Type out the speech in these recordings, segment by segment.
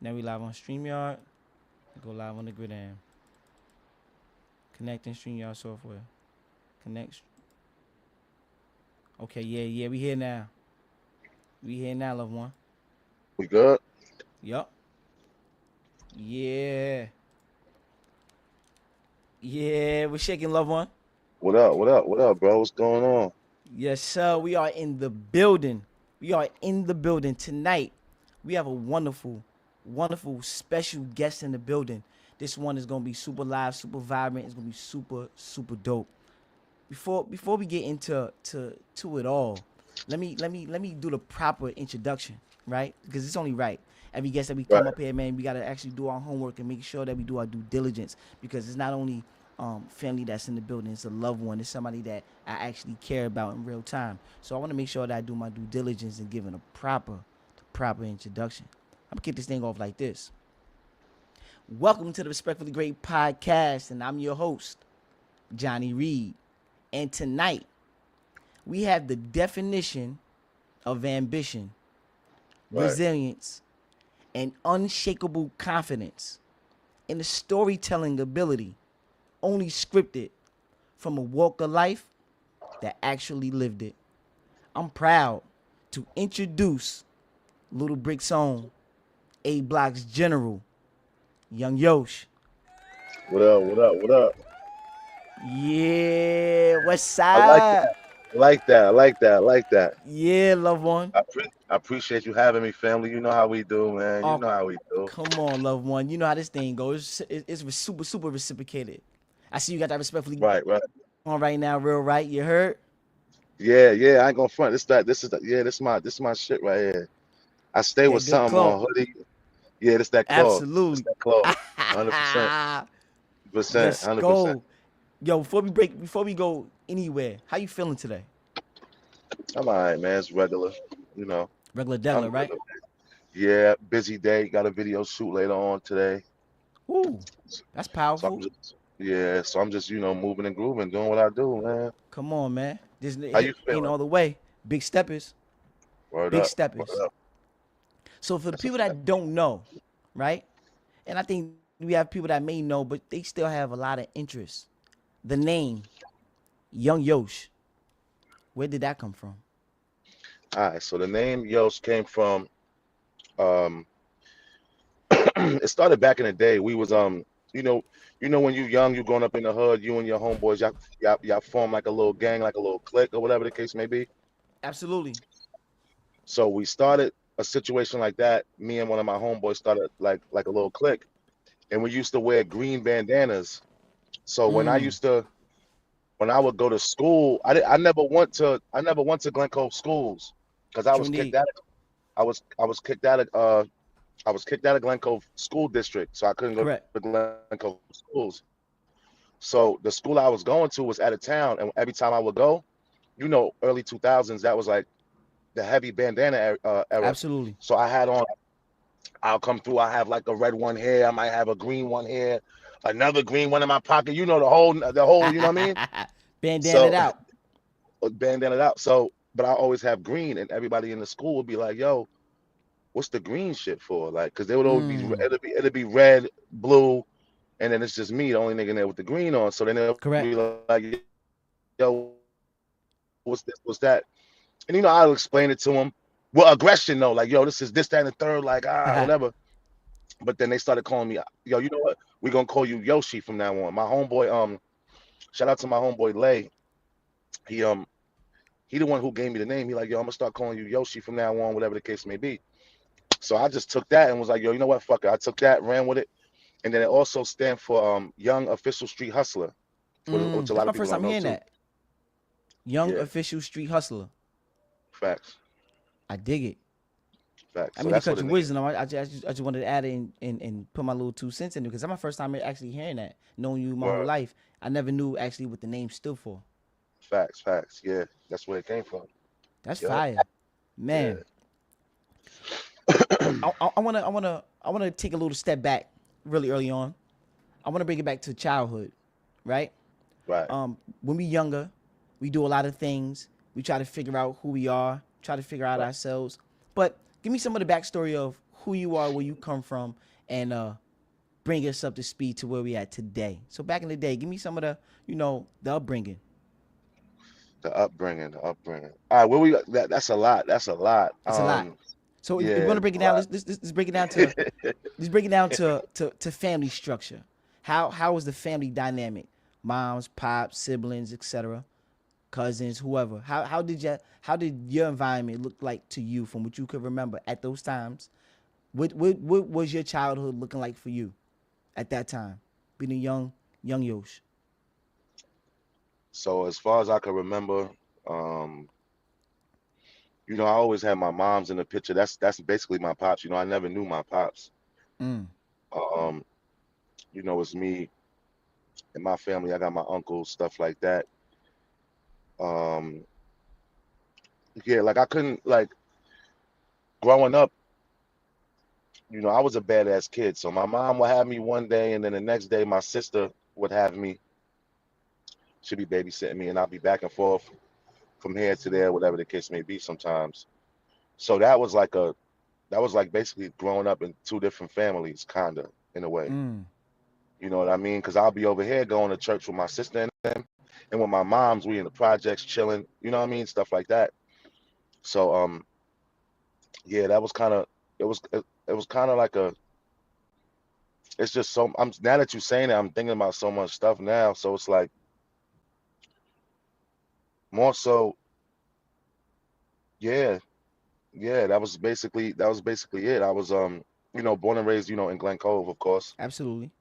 Now we live on StreamYard. Go live on the Gridiron. Connecting StreamYard software. Connect. Okay, yeah, we here now. We here now, loved one. We good? Yup. Yeah. Yeah, we're shaking, loved one. What up? What up? What up, bro? What's going on? Yes, sir. We are in the building. We are in the building tonight. We have a wonderful special guest in the building. This one is gonna be super live, super vibrant. It's gonna be super dope. Before we get into it all, let me do the proper introduction, right? Because it's only right. Every guest that we Right. come up here, man, we gotta actually do our homework and make sure that we do our due diligence, because it's not only family that's in the building, it's a loved one, it's somebody that I actually care about in real time. So I want to make sure that I do my due diligence and giving a proper introduction. I'm gonna kick this thing off like this. Welcome to the Respectfully Great podcast, and I'm your host, Johnny Reed. And tonight, we have the definition of ambition, Right. resilience, and unshakable confidence in the storytelling ability, only scripted from a walk of life that actually lived it. I'm proud to introduce Little Brick's own A Block's General, Yung Yosh. What up? What up? What up? Yeah, what's I like that. up? I like that. I like that. I like that. Yeah, loved one. I appreciate you having me, family. You know how we do, man. You Oh, know how we do. come on, loved one. You know how this thing goes. It's super reciprocated. I see you got that respectfully Right. Right. on right now, real right. You heard? Yeah. Yeah. I ain't gonna front. Yeah. This is my shit right here. I stay with That good something cloth. on hoodie. Yeah. This that cloth. This Absolutely. that cloth. 100%. Percent. Let's 100%. go. Yo, before we go anywhere, how you feeling today? I'm all right, man. It's regular. You know. Regular I'm degular, good. right? Yeah. Busy day. Got a video shoot later on today. Ooh, that's So I'm powerful. just yeah, so I'm just, moving and grooving, doing what I do, man. Come on, man. This How you ain't feeling? all the way. Big steppers. Word Big up, word steppers. up. So for the That's a people fact. that don't know, right? And I think we have people that may know, but they still have a lot of interest. The name, Young Yosh, where did that come from? All right, so the name Yost came from um it started back in the day. We was you know, when you young, you growing up in the hood, you and your homeboys, y'all form like a little gang, like a little clique or whatever the case may be. Absolutely. So we started a situation like that. Me and one of my homeboys started like a little clique, and we used to wear green bandanas. So Mm, when I would go to school, I never went to Glen Cove schools because true indeed. I was kicked out of I was kicked out of Glen Cove school district, so I couldn't go to Correct. Glen Cove schools. So the school I was going to was out of town, and every time I would go, early 2000s, that was like the heavy bandana era. Absolutely. So I had on, I'll come through, I have like a red one here, I might have a green one here, another green one in my pocket, the whole, you know what I mean? Bandana it So out. bandana it out. So, but I always have green, and everybody in the school would be like, "Yo, what's the green shit for?" Like, because they would always be, Mm, it'd be red, blue, and then it's just me, the only nigga in there with the green on. So then they'll be correct. like, "Yo, what's this? What's that?" And I'll explain it to them. Well, aggression though, like, "Yo, this is this, that, and the third, like, whatever." But then they started calling me, "Yo, you know what? We gonna call you Yoshi from now on." My homeboy, shout out to my homeboy Lay. He he the one who gave me the name. He like, "Yo, I'm gonna start calling you Yoshi from now on, whatever the case may be." So I just took that and was like, "Yo, you know what? Fuck it." I took that, ran with it, and then it also stands for Young Official Street Hustler, which a That's lot my of people first don't time know hearing too. that. Young Yeah, official street hustler. facts, I dig it. facts. I So mean, to that's what cut a your nigga. wisdom, I just wanted to add in and put my little 2 cents in it because that's my first time actually hearing that. Knowing you my whole Word, life, I never knew actually what the name stood for. facts, facts. Yeah, that's where it came from. That's Yep. fire, Yeah. man. I wanna take a little step back really early on. I wanna bring it back to childhood, right? Right. When we younger, we do a lot of things. We try to figure out who we are, try to figure out Right. ourselves. But give me some of the backstory of who you are, where you come from, and bring us up to speed to where we at today. So back in the day, give me some of the, the upbringing. the upbringing. All right, where we that's a lot. That's a lot. It's a lot. So if you Yeah, want to it's break it a down, lot. let's break it down to let's break it down to family structure. How was the family dynamic? Moms, pops, siblings, etc., cousins, whoever. How did your environment look like to you from what you could remember at those times? What was your childhood looking like for you at that time, being a young Yosh? So as far as I can remember, um, I always had my mom's in the picture. That's basically my pops. I never knew my pops. Mm, Um, it's me and my family. I got my uncles, stuff like that. Um, yeah, like I couldn't like growing up. I was a badass kid. So my mom would have me one day, and then the next day my sister would have me. She'd be babysitting me, and I'll be back and forth from here to there, whatever the case may be. Sometimes. So that was like basically growing up in two different families, kinda in a way. mm. You know what I mean? Because I'll be over here going to church with my sister and them, and with my mom's, we in the projects chilling. You know what I mean? Stuff like that. So yeah, that was kind of it was kind of like a. It's just so I'm now that you're saying it, I'm thinking about so much stuff now. So it's like more so, yeah, yeah. That was basically it. I was born and raised in Glen Cove, of course, Absolutely.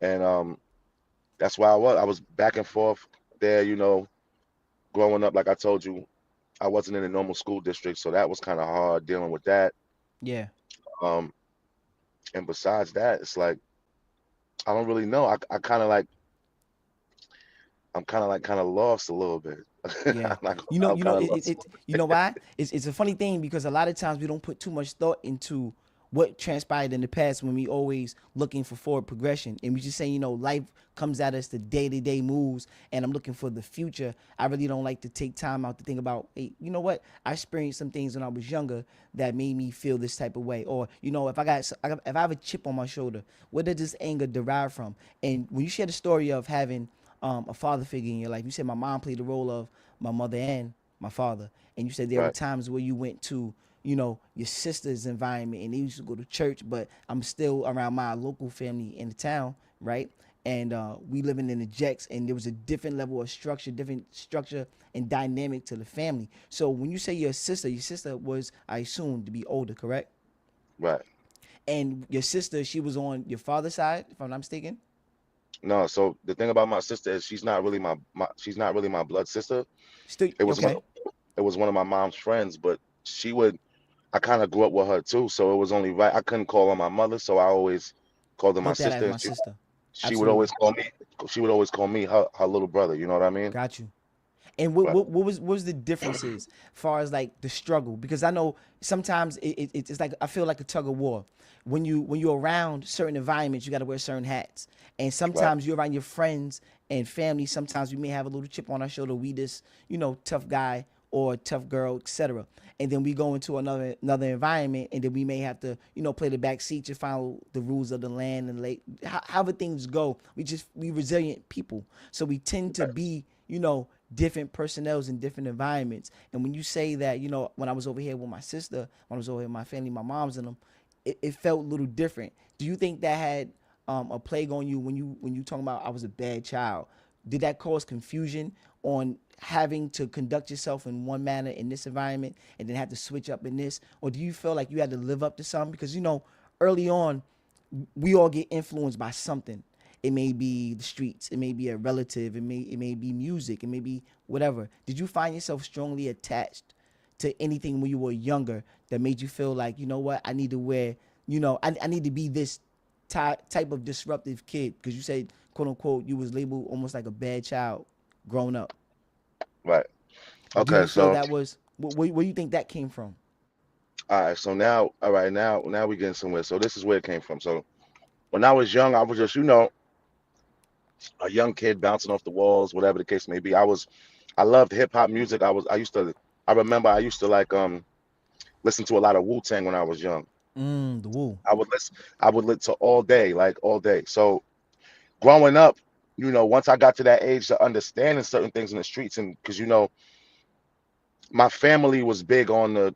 and that's why I was back and forth there. Growing up, like I told you, I wasn't in a normal school district, so that was kind of hard dealing with that. Yeah. Um, and besides that, it's like I don't really know. I kind of like I'm kind of lost a little bit. Yeah. I'm kind of lost. You know why? It's a funny thing because a lot of times we don't put too much thought into what transpired in the past when we always looking for forward progression. And we just say, life comes at us, the day-to-day moves, and I'm looking for the future. I really don't like to take time out to think about, hey, you know what? I experienced some things when I was younger that made me feel this type of way. Or, if I have a chip on my shoulder, where did this anger derive from? And when you share the story of having a father figure in your life. You said my mom played the role of my mother and my father, and you said there were Right, times where you went to, your sister's environment, and they used to go to church, but I'm still around my local family in the town, right? And we living in the Jacks, and there was a different level of structure, different structure and dynamic to the family. So when you say your sister was, I assume, to be older, correct? right. And your sister, she was on your father's side, if I'm not mistaken. No, so the thing about my sister is she's not really she's not really my blood sister. Still It was one okay. it was one of my mom's friends, but she would I kind of grew up with her too, so it was only right. I couldn't call her my mother, so I always called her my Put that as sister. my sister. She would always Absolutely. call me she would always call me her little brother, you know what I mean? Got you. And what, Right, what what was what was the differences as far as like the struggle? Because I know sometimes it's like I feel like a tug of war. When you're around certain environments, you got to wear certain hats. And right, sometimes you're around your friends and family. Sometimes we may have a little chip on our shoulder. We this tough guy or tough girl, etc. And then we go into another environment, and then we may have to play the back seat to follow the rules of the land and like however things go. We resilient people, so we tend to right, be different personnels in different environments. And when you say that, when I was over here with my sister, when I was over here with my family, my mom's and them, it felt a little different. Do you think that had a plague on you when you talking about I was a bad child? Did that cause confusion on having to conduct yourself in one manner in this environment and then have to switch up in this, or do you feel like you had to live up to something? Because early on we all get influenced by something. It may be the streets, it may be a relative, it may be music, it may be whatever. Did you find yourself strongly attached to anything when you were younger that made you feel like, you know what, I need to wear, I need to be this type of disruptive kid? Because you said, quote unquote, you was labeled almost like a bad child growing up. right. Do you Okay, feel so that was where you think that came from? all right, so now all right, now we getting somewhere. So this is where it came from. So when I was young, I was just, a young kid bouncing off the walls, whatever the case may be. I loved hip hop music. I remember I used to like listen to a lot of Wu Tang when I was young. The woo. I would listen. I would listen to all day, like all day. So growing up, once I got to that age to understanding certain things in the streets, and because my family was big on the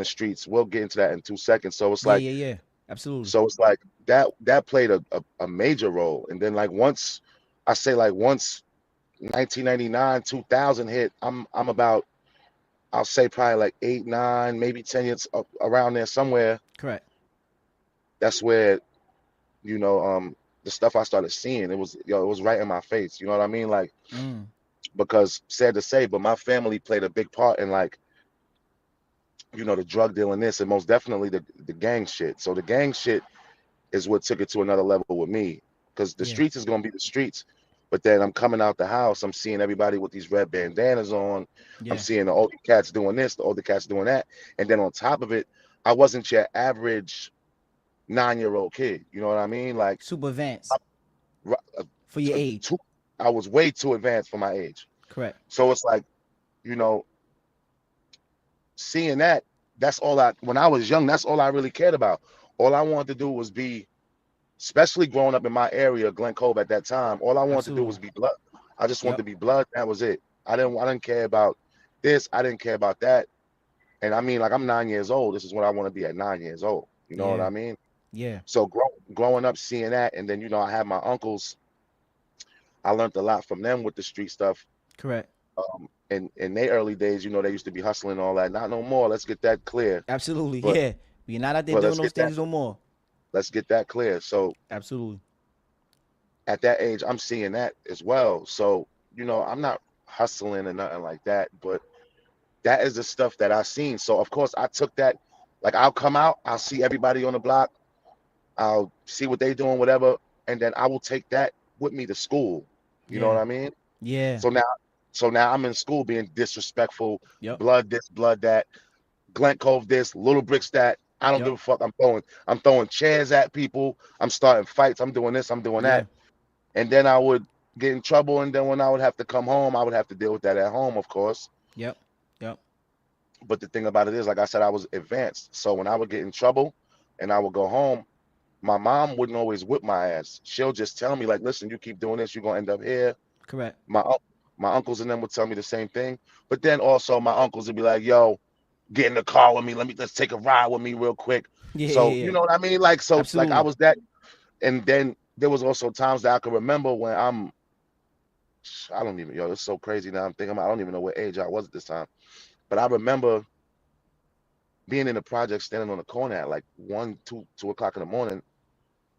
streets. We'll get into that in 2 seconds. So it's Yeah, like yeah, yeah. Absolutely. that played a major role. And then like once 1999, 2000 hit, I'm about, I'll say probably like 8, 9, maybe 10 years around there somewhere. Correct. That's where you know the stuff I started seeing. It was right in my face. You know what I mean? Like, Mm. because sad to say, but my family played a big part in, like, the drug dealing this, and most definitely the gang shit. So the gang shit is what took it to another level with me, because the Yeah. streets is gonna be the streets. But then I'm coming out the house, I'm seeing everybody with these red bandanas on. I'm Yeah. seeing the older cats doing this, the older cats doing that. And then on top of it, I wasn't your average 9-year-old kid. You know what I mean? Like, Super advanced ri- uh, for your age. I was way too advanced for my age. Correct. So it's like, you know, seeing that, when I was young, that's all I really cared about. All I wanted to do was be, especially growing up in my area, Glen Cove at that time, all I wanted to do Absolutely. was be blood. I just wanted Yep. to be blood. That was it. I didn't care about this. I didn't care about that. And I mean, like, I'm 9 years old. This is what I want to be at 9 years old. You know what Yeah. I mean? Yeah. So growing up, seeing that, and then I had my uncles. I learned a lot from them with the street stuff. Correct. In their early days, they used to be hustling and all that. Not no more. Let's get that clear. Absolutely. But Yeah. We're not out there but doing let's those get that things no more. let's get that clear. So Absolutely. at that age, I'm seeing that as well. So I'm not hustling or nothing like that, but that is the stuff that I seen. So of course I took that. Like, I'll come out, I'll see everybody on the block, I'll see what they doing, whatever, and then I will take that with me to school. You know what Yeah. I mean? Yeah. So now I'm in school being disrespectful, Yep. blood this, blood that, Glen Cove this, Little Bricks that. I don't give Yep. a fuck. I'm throwing chairs at people. I'm starting fights. I'm doing this. I'm doing Yeah. that. And then I would get in trouble. And then when I would have to come home, I would have to deal with that at home, of course. Yep. Yep. But the thing about it is, like I said, I was advanced. So when I would get in trouble and I would go home, my mom wouldn't always whip my ass. She'll just tell me, like, listen, you keep doing this, you're gonna end up here. Correct. My uncles and them would tell me the same thing. But then also my uncles would be like, yo, get in the car with me. Let's take a ride with me real quick. Yeah. Yeah. So Yeah. you know what I mean? Like, so like I Absolutely. was that. And then there was also times that I can remember when I don't even, it's so crazy now. I'm thinking about, I don't even know what age I was at this time. But I remember being in the project, standing on the corner at like 1, 2 o'clock in the morning,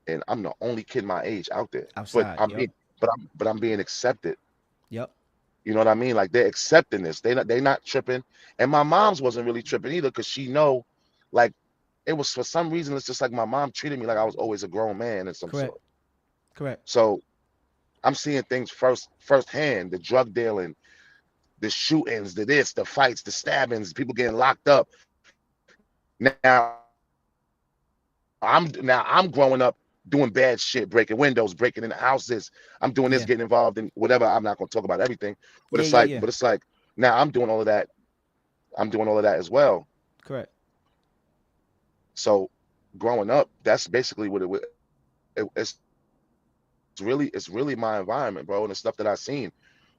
and I'm the only kid my age out there. But Outside. I'm Yep. being, but I'm being accepted. Yep. You know what I mean? Like, they're accepting this. They not tripping. And my mom's wasn't really tripping either, because she know, like, it was, for some reason, it's just like my mom treated me like I was always a grown man in some Correct. sort. Correct. So I'm seeing things firsthand: the drug dealing, the shootings, the this, the fights, the stabbings, people getting locked up. Now I'm growing up doing bad shit, breaking windows, breaking into houses. I'm doing this, Yeah. getting involved in whatever. I'm not gonna talk about everything, but Yeah. it's Yeah. like, Yeah. now I'm doing all of that. I'm doing all of that as well. Correct. So growing up, that's basically what it's really my environment, bro, and the stuff that I seen.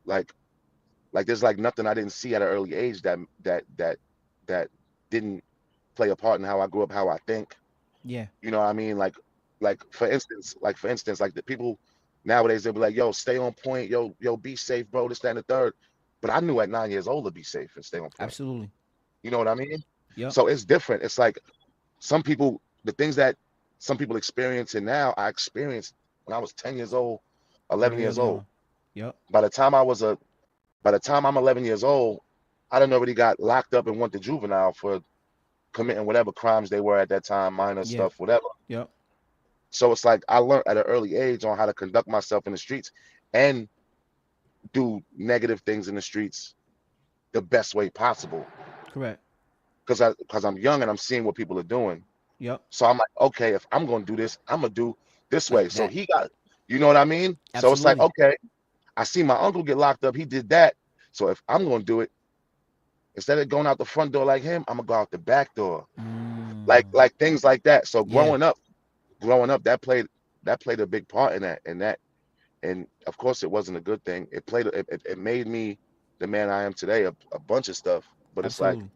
Like like there's like nothing I didn't see at an early age that didn't play a part in how I grew up, how I think. Yeah. You know what I mean? Like for instance, like the people nowadays, they'll be like, yo, stay on point, yo, be safe, bro, this, that, and the third. But I knew at 9 years old to be safe and stay on point. Absolutely. You know what I mean? Yep. So it's different. It's like the things that some people experiencing now, I experienced when I was 10 years old, 11 Very years early old. on. Yep. By the time I was a by the time I'm 11 years old, I done already got locked up and went to juvenile for committing whatever crimes they were at that time, minor Yeah. stuff, whatever. Yep. So it's like I learned at an early age on how to conduct myself in the streets and do negative things in the streets the best way possible. Correct. Because I'm young and I'm seeing what people are doing. Yep. So I'm like, okay, if I'm gonna do this, I'm gonna do this way. Like So that. he got, you know what I mean? So it's like, Absolutely. okay, I see my uncle get locked up. He did that. So if I'm gonna do it, Instead of going out the front door like him, I'm gonna go out the back door. Mm. Like things like that. So Yeah, growing up, that played a big part in that. And of course it wasn't a good thing. It made me the man I am today, a bunch of stuff. But it's like absolutely.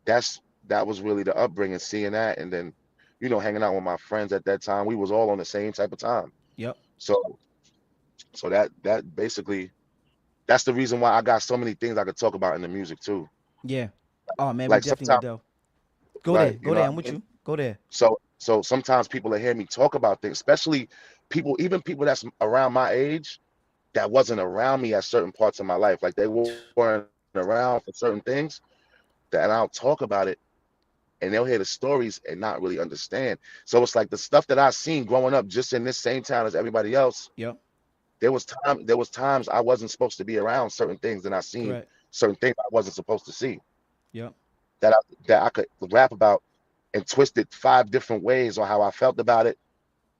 that was really the upbringing, seeing that, and then, hanging out with my friends at that time. We was all on the same type of time. Yep. So that basically that's the reason why I got so many things I could talk about in the music too. Yeah. Oh man, we Like definitely sometimes, gonna delve. Go there. right, Go there. I'm with you. Go there. So sometimes people will hear me talk about things, especially even people that's around my age that wasn't around me at certain parts of my life. Like they weren't around for certain things that I'll talk about it, and they'll hear the stories and not really understand. So it's like the stuff that I seen growing up just in this same town as everybody else. Yep. There was times I wasn't supposed to be around certain things, and I seen Correct. certain things I wasn't supposed to see Yep. that I could rap about and twist it 5 different ways on how I felt about it,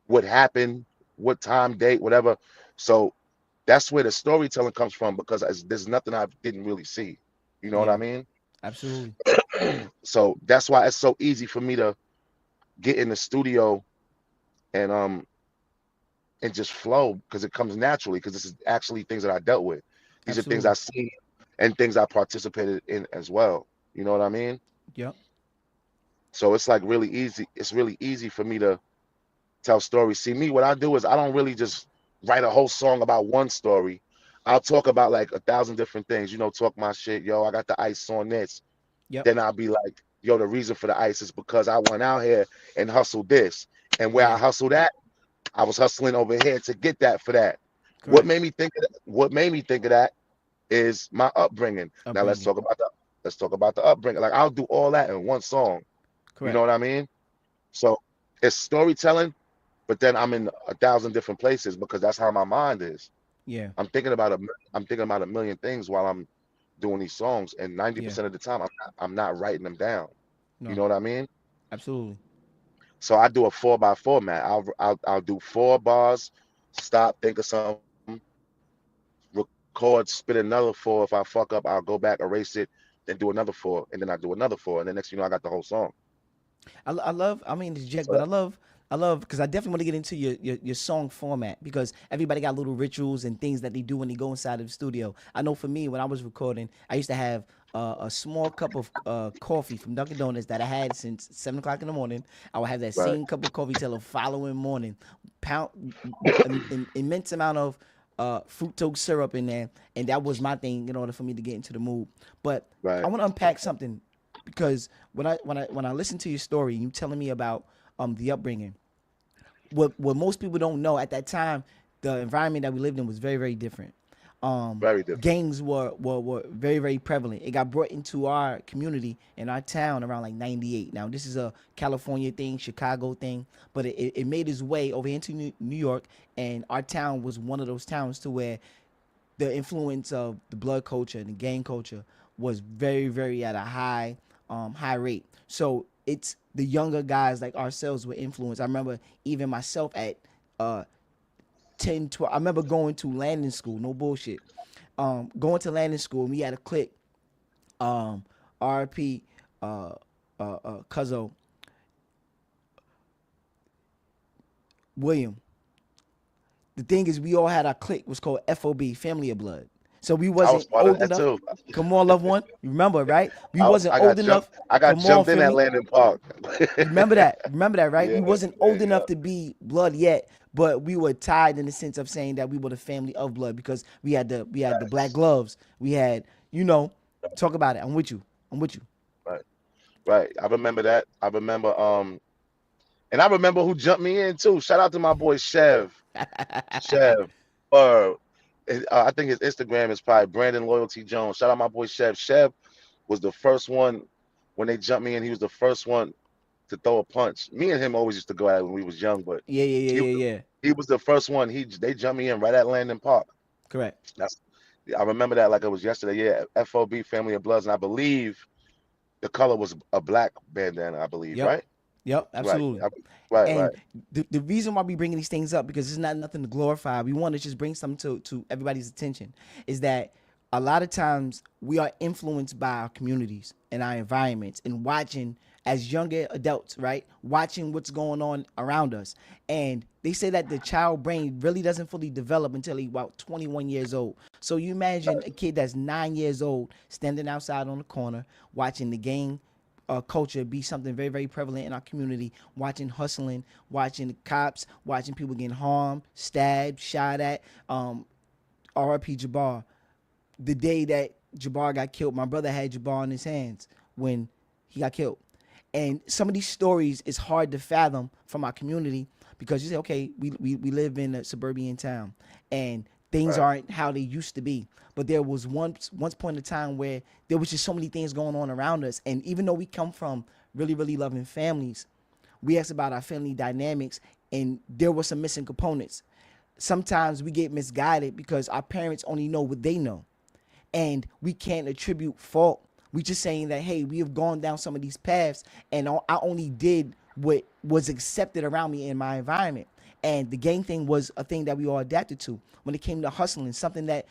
what happened, what time, date, whatever. So that's where the storytelling comes from, because there's nothing I didn't really see. You know what I Yeah. mean? Absolutely. So that's why it's so easy for me to get in the studio and just flow, because it comes naturally, because this is actually things that I dealt with. These are things I Absolutely. seen and things I participated in as well. You know what I mean? Yep. So it's like really easy. It's really easy for me to tell stories. See, me, what I do is I don't really just write a whole song about one story. I'll talk about like 1,000 different things. Talk my shit. Yo, I got the ice on this. Yep. Then I'll be like, yo, the reason for the ice is because I went out here and hustled this. And where I Yeah. hustled at, I was hustling over here to get that for that. Correct. What made me think of that is my upbringing. Now Upbringing. let's talk about the upbringing. Like I'll do all that in one song. You know Correct. what I mean? So it's storytelling, but then I'm in 1,000 different places because that's how my mind is. Yeah. I'm thinking about a million things while I'm doing these songs, and ninety Yeah. percent of the time I'm not writing them down. You No. know what I mean? Absolutely. So I do a 4x4 I'll do 4 bars, stop, think of something, record, spit another four. If I fuck up, I'll go back, erase it, then do another four, and then I do another four, and then next I got the whole song. I love. I mean, it's Jack, So but I love because I definitely want to get into your song format because everybody got little rituals and things that they do when they go inside of the studio. I know for me, when I was recording, I used to have a small cup of coffee from Dunkin' Donuts that I had since 7 o'clock in the morning. I would have that right, same cup of coffee till the following morning. Pound an immense amount of fructose syrup in there, and that was my thing in order for me to get into the mood. But I right, want to unpack something because when I listen to your story, you telling me about the upbringing. What most people don't know at that time, the environment that we lived in was very very different. very different. Gangs were very very prevalent. It got brought into our community in our town around like '98. Now this is a California thing, Chicago thing, but it made its way over into New York, and our town was one of those towns to where the influence of the blood culture and the gang culture was very very at a high rate. So it's the younger guys like ourselves were influenced. I remember even myself at uh 10 12, I remember going to landing school, no bullshit, going to landing school, and we had a clique, um RP, Cuzzo, William. The thing is, we all had our clique was called FOB, Family of Blood. So we I was wasn't part of old that enough. too. Come on, loved one. You remember, right? We I, wasn't I old got jumped. enough. I got Come on, jumped in feel at me? Landon Park. Remember that. Remember that, right? Yeah, We wasn't yeah, old yeah. enough to be blood yet, but we were tied in the sense of saying that we were the family of blood because we had the black Facts. gloves. We had, you know, talk about it. I'm with you. I'm with you. Right, right. I remember that. I remember and I remember who jumped me in too. Shout out to my boy Chev. Chev. Or I think his Instagram is probably Brandon Loyalty Jones. Shout out my boy Chev. Chev was the first one when they jumped me in. He was the first one to throw a punch. Me and him always used to go at it when we was young, but Yeah, yeah, he yeah, yeah, yeah. he was the first one. They jumped me in right at Landon Park. Correct. That's I remember that like it was yesterday. Yeah, FOB Family of Bloods, and I believe the color was a black bandana. I believe, Yep. right? Yep. Right, Absolutely. right, And right, the reason why we bringing these things up because it's not nothing to glorify. We want to just bring something to everybody's attention. Is that a lot of times we are influenced by our communities and our environments and watching as younger adults, right? Watching what's going on around us. And they say that the child brain really doesn't fully develop until he's about 21 years old. So you imagine a kid that's 9 years old standing outside on the corner watching the gang culture be something very, very prevalent in our community, watching hustling, watching the cops, watching people getting harmed, stabbed, shot at. RIP Jabbar. The day that Jabbar got killed, my brother had Jabbar in his hands when he got killed. And some of these stories is hard to fathom from our community because you say, okay, we live in a suburban town and things Right. aren't how they used to be. But there was once point in time where there was just so many things going on around us. And even though we come from really, really loving families, we asked about our family dynamics and there were some missing components. Sometimes we get misguided because our parents only know what they know and we can't attribute fault. We just saying that, hey, we have gone down some of these paths and I only did what was accepted around me in my environment. And the gang thing was a thing that we all adapted to. When it came to hustling, something that,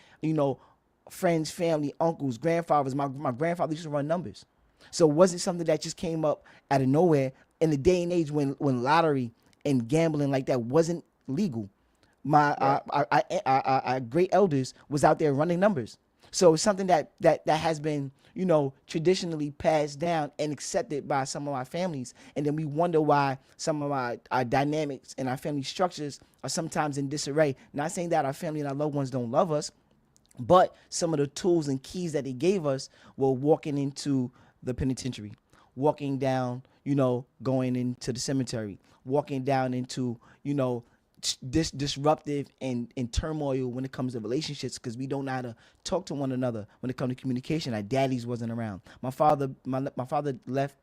friends, family, uncles, grandfathers, my grandfather used to run numbers. So it wasn't something that just came up out of nowhere in the day and age when lottery and gambling like that wasn't legal. My Right. our great elders was out there running numbers. So it's something that has been, traditionally passed down and accepted by some of our families. And then we wonder why some of our dynamics and our family structures are sometimes in disarray. Not saying that our family and our loved ones don't love us, but some of the tools and keys that they gave us were walking into the penitentiary, walking down, going into the cemetery, walking down into, this disruptive and turmoil when it comes to relationships because we don't know how to talk to one another when it comes to communication. Our daddies wasn't around. My father left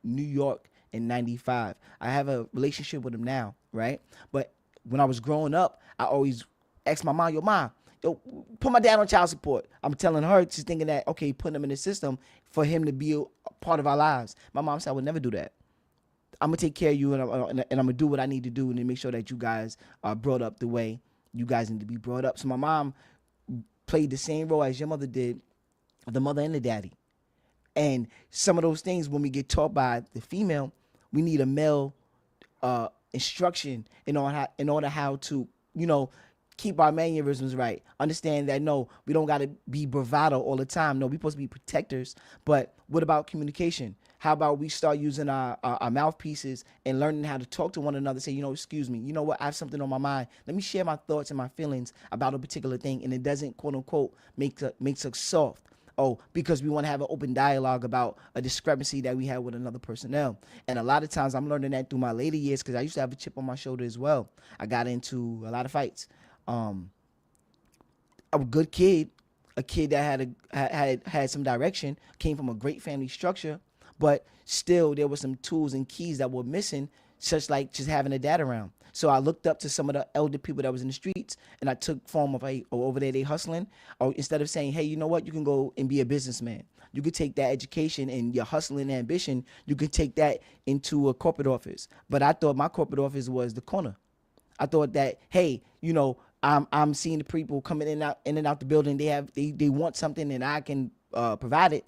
New York in '95. I have a relationship with him now, right? But when I was growing up, I always asked my mom, yo, put my dad on child support. I'm telling her, she's thinking that, okay, putting him in the system for him to be a part of our lives. My mom said, I would never do that. I'm gonna take care of you, and I'm gonna do what I need to do, and then make sure that you guys are brought up the way you guys need to be brought up. So my mom played the same role as your mother did, the mother and the daddy. And some of those things, when we get taught by the female, we need a male instruction in order how to, keep our mannerisms right. Understand that no, we don't got to be bravado all the time. No, we're supposed to be protectors. But what about communication? How about we start using our mouthpieces and learning how to talk to one another? Say, excuse me, you know what? I have something on my mind. Let me share my thoughts and my feelings about a particular thing, and it doesn't quote unquote makes us soft. Oh, because we want to have an open dialogue about a discrepancy that we had with another personnel. And a lot of times I'm learning that through my later years because I used to have a chip on my shoulder as well. I got into a lot of fights. A good kid, a kid that had some direction, came from a great family structure, but still there were some tools and keys that were missing, such like just having a dad around. So I looked up to some of the elder people that was in the streets, and I took form of, hey, over there they hustling. Or instead of saying, hey, you know what, you can go and be a businessman. You could take that education and your hustling ambition, you could take that into a corporate office. But I thought my corporate office was the corner. I thought that, hey, I'm seeing the people coming in and out the building. They want something and I can provide it.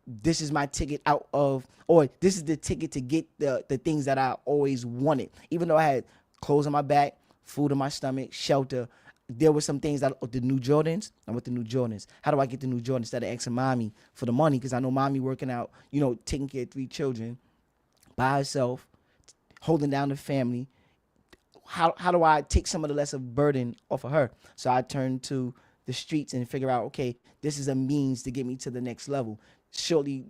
This is my ticket out of, or this is the ticket to get the things that I always wanted. Even though I had clothes on my back, food in my stomach, shelter, there were some things that the new Jordans. I want the new Jordans. How do I get the new Jordans instead of asking mommy for the money? Because I know mommy working out, taking care of 3 children by herself, holding down the family. How do I take some of the lesser burden off of her? So I turned to the streets and figure out, okay, this is a means to get me to the next level. Surely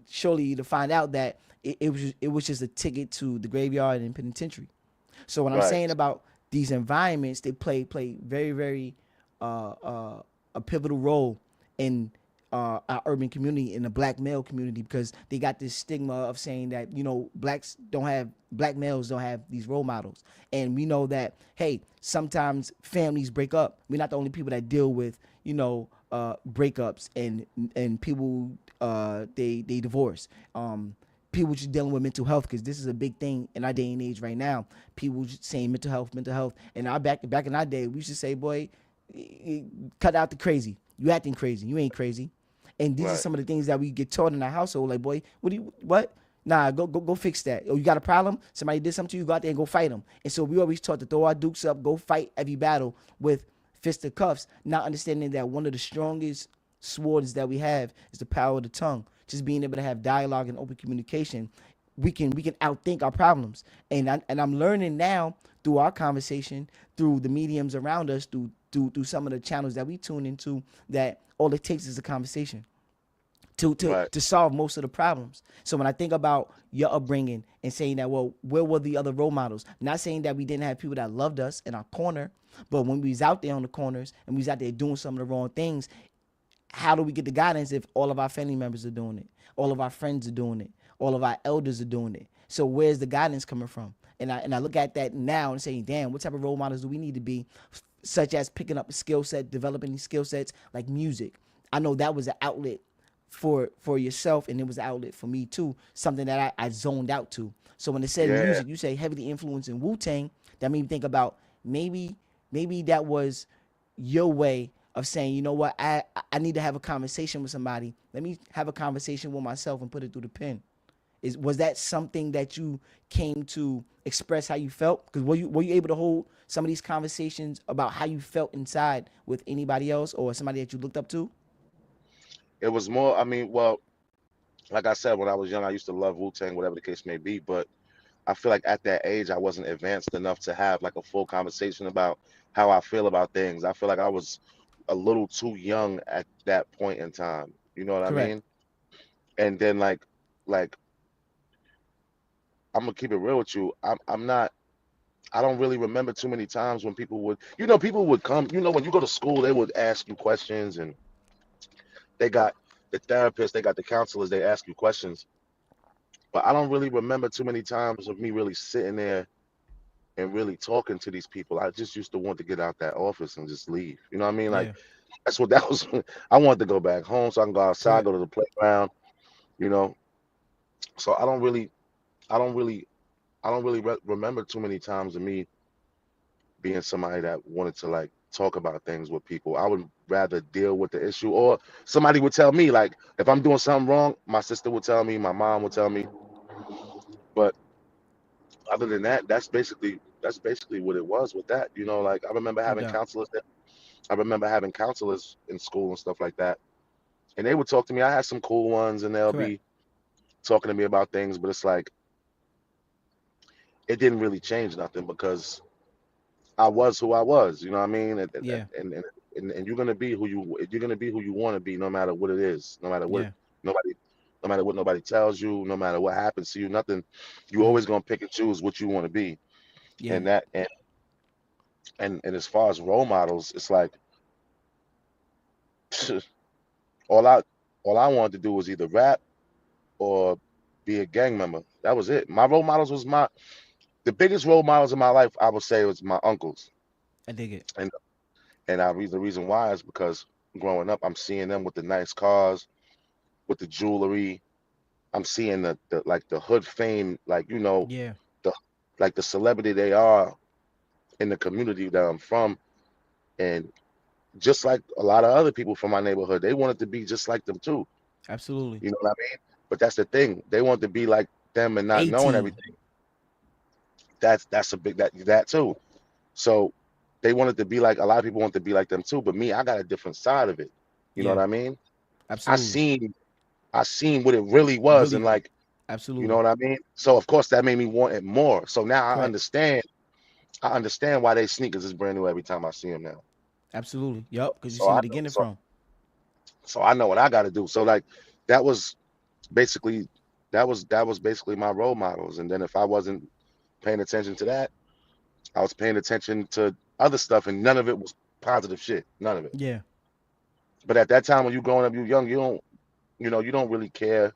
to find out that it was just a ticket to the graveyard and penitentiary. So when I'm Right. saying about these environments, they play very, very a pivotal role in our urban community, in the black male community, because they got this stigma of saying that black males don't have these role models. And we know that, hey, sometimes families break up. We're not the only people that deal with breakups and people they divorce. People just dealing with mental health, because this is a big thing in our day and age right now. People just saying mental health. And back in our day, we used to say, boy, cut out the crazy. You acting crazy. You ain't crazy. And these are Right. some of the things that we get taught in our household. Like, boy, what? Nah, go fix that. Oh, you got a problem? Somebody did something to you, go out there and go fight them. And so we always taught to throw our dukes up, go fight every battle with fisted cuffs, not understanding that one of the strongest swords that we have is the power of the tongue. Just being able to have dialogue and open communication, we can outthink our problems. And I'm learning now through our conversation, through the mediums around us, through some of the channels that we tune into, that all it takes is a conversation Right. to solve most of the problems. So when I think about your upbringing and saying that, well, where were the other role models? Not saying that we didn't have people that loved us in our corner, but when we was out there on the corners and we was out there doing some of the wrong things, how do we get the guidance if all of our family members are doing it, all of our friends are doing it, all of our elders are doing it? So where's the guidance coming from? And I look at that now and say, damn, what type of role models do we need to be, such as picking up a skill set, developing these skill sets like music. I know that was an outlet for yourself, and it was an outlet for me too, something that I zoned out to. So when it said Yeah. music, you say heavily influenced in Wu-Tang, that made me think about maybe that was your way of saying, you know what, I need to have a conversation with somebody. Let me have a conversation with myself and put it through the pen. Was that something that you came to express how you felt? Because were you able to hold some of these conversations about how you felt inside with anybody else or somebody that you looked up to? It was more. I mean, well, like I said, when I was young, I used to love Wu Tang, whatever the case may be. But I feel like at that age, I wasn't advanced enough to have like a full conversation about how I feel about things. I feel like I was a little too young at that point in time. You know what I Correct. mean? And then like I'm gonna keep it real with you. I'm not. I don't really remember too many times when people would come. When you go to school, they would ask you questions, and they got the therapists, they got the counselors, they ask you questions. But I don't really remember too many times of me really sitting there and really talking to these people. I just used to want to get out that office and just leave. You know what I mean? Like Yeah. that's what that was. I wanted to go back home so I can go outside, Correct. go to the playground. You know, so I don't really, remember too many times of me being somebody that wanted to like talk about things with people. I would rather deal with the issue, or somebody would tell me like if I'm doing something wrong, my sister would tell me, my mom would tell me. But other than that, that's basically what it was with that. Like I remember No having doubt. counselors in school and stuff like that. And they would talk to me. I had some cool ones and they'll Correct. be talking to me about things, but it's like it didn't really change nothing because I was who I was, you know what I mean? Yeah. And you're gonna be who you want to be, no matter what it is, Yeah. nobody, no matter what nobody tells you, no matter what happens to you, nothing. You Mm-hmm. always gonna pick and choose what you want to be, Yeah. and that and as far as role models, it's like all I all I wanted to do was either rap or be a gang member. That was it. My role models was the biggest role models in my life. I would say was my uncles, I dig it. and the reason why is because growing up, I'm seeing them with the nice cars, with the jewelry. I'm seeing the like the hood fame, like Yeah. the like the celebrity they are in the community that I'm from, and just like a lot of other people from my neighborhood, they wanted to be just like them too. Absolutely. You know what I mean? But that's the thing. They want to be like them and not knowing 18. everything. That's a big that too. So they wanted to be like a lot of people want to be like them too. But me, I got a different side of it. You know what Yeah. I mean? I Absolutely. seen I seen what it really was, and Really. like you know Absolutely. what I mean. So of course that made me want it more. So now I Correct. understand. I understand why they sneakers is brand new every time I see them now. Absolutely. Yup. Because you So see I where they're know. getting it So from. so I know what I got to do. So like that was basically that was basically my role models. And then if I wasn't paying attention to that, I was paying attention to other stuff, and none of it was positive shit. None of it. Yeah. But at that time when you're growing up, you're young, you don't really care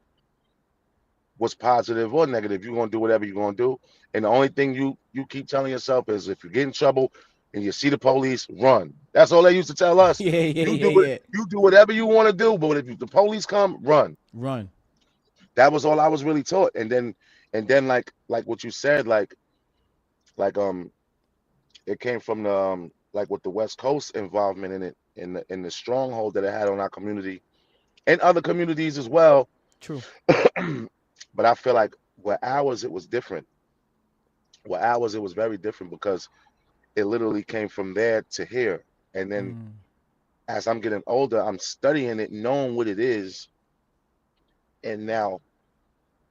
what's positive or negative. You're gonna do whatever you're gonna do. And the only thing you keep telling yourself is if you get in trouble and you see the police, run. That's all they used to tell us. Yeah. Yeah. You Yeah. do what Yeah. you do whatever you want to do, but if the police come, run. Run. That was all I was really taught. And then like what you said, like it came from the like with the West Coast involvement in it, in the stronghold that it had on our community. and other communities as well. True. But I feel like with ours it was different. With ours it was very different because it literally came from there to here. And then Mm. as I'm getting older, I'm studying it, knowing what it is, and now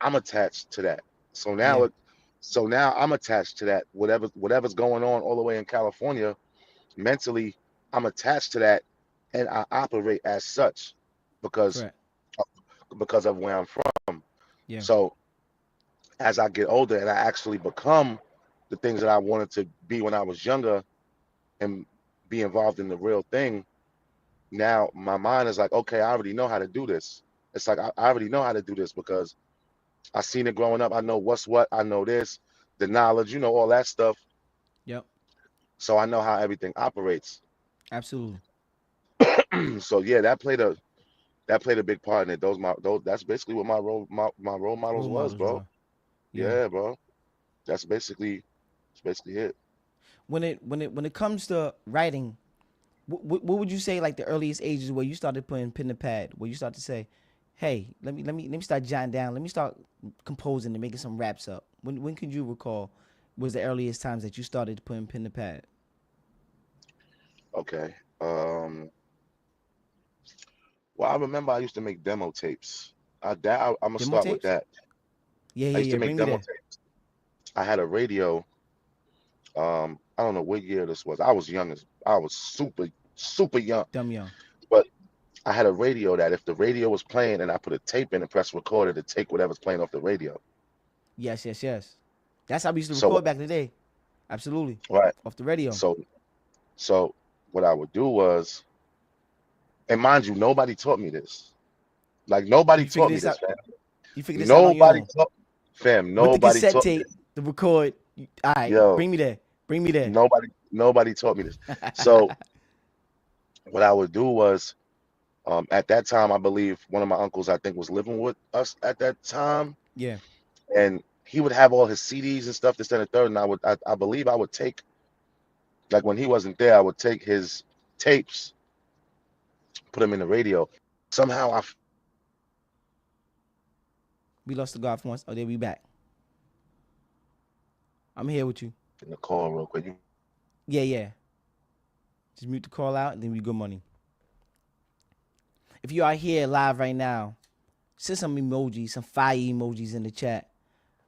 I'm attached to that. So now Yeah. I'm attached to that. Whatever's going on all the way in California, mentally, I'm attached to that, and I operate as such because Correct. because of where I'm from. Yeah. So as I get older and I actually become the things that I wanted to be when I was younger and be involved in the real thing, now my mind is like, okay, I already know how to do this. It's like I already know how to do this because I seen it growing up. I know what's what. I know this, the knowledge, all that stuff. Yep. So I know how everything operates. Absolutely. So yeah, that played a big part in it. Those that's basically what my role models Role was, models bro. were. Yeah. Yeah, bro. That's basically it. When it comes to writing, what would you say like the earliest ages where you started putting pen to pad, where you start to say, hey, let me start jotting down, let me start composing and making some raps up. When could you recall was the earliest times that you started putting pen to pad? Okay. Well, I remember I used to make demo tapes. I'm gonna Demo start with tapes? that. Yeah, I yeah, used to yeah. make Bring me demo there. tapes. I had a radio. I don't know what year this was. I was super, super young. Dumb young. But I had a radio that if the radio was playing and I put a tape in and press record, it'd take whatever's playing off the radio. Yes, yes, yes. That's how we used to So record back in the day. Absolutely. right. Off the radio. So what I would do was, and mind you, nobody taught me this. Like nobody You figured taught me this this, out. fam. You figured this out on your Nobody own. taught, fam. With the Nobody cassette taught me tape, this. the record. All right, Yo, bring me there. Bring me there. nobody taught me this. So what I would do was, at that time, I believe one of my uncles, I think, was living with us at that time, Yeah. and he would have all his CDs and stuff, this and the third, and I believe I would take, like when he wasn't there, I would take his tapes, put them in the radio. Somehow I We lost the God for once. Oh, there we back. I'm here with you. in the call real quick. Yeah, yeah. Just mute the call out and then we good money. If you are here live right now, send some emojis, some fire emojis in the chat.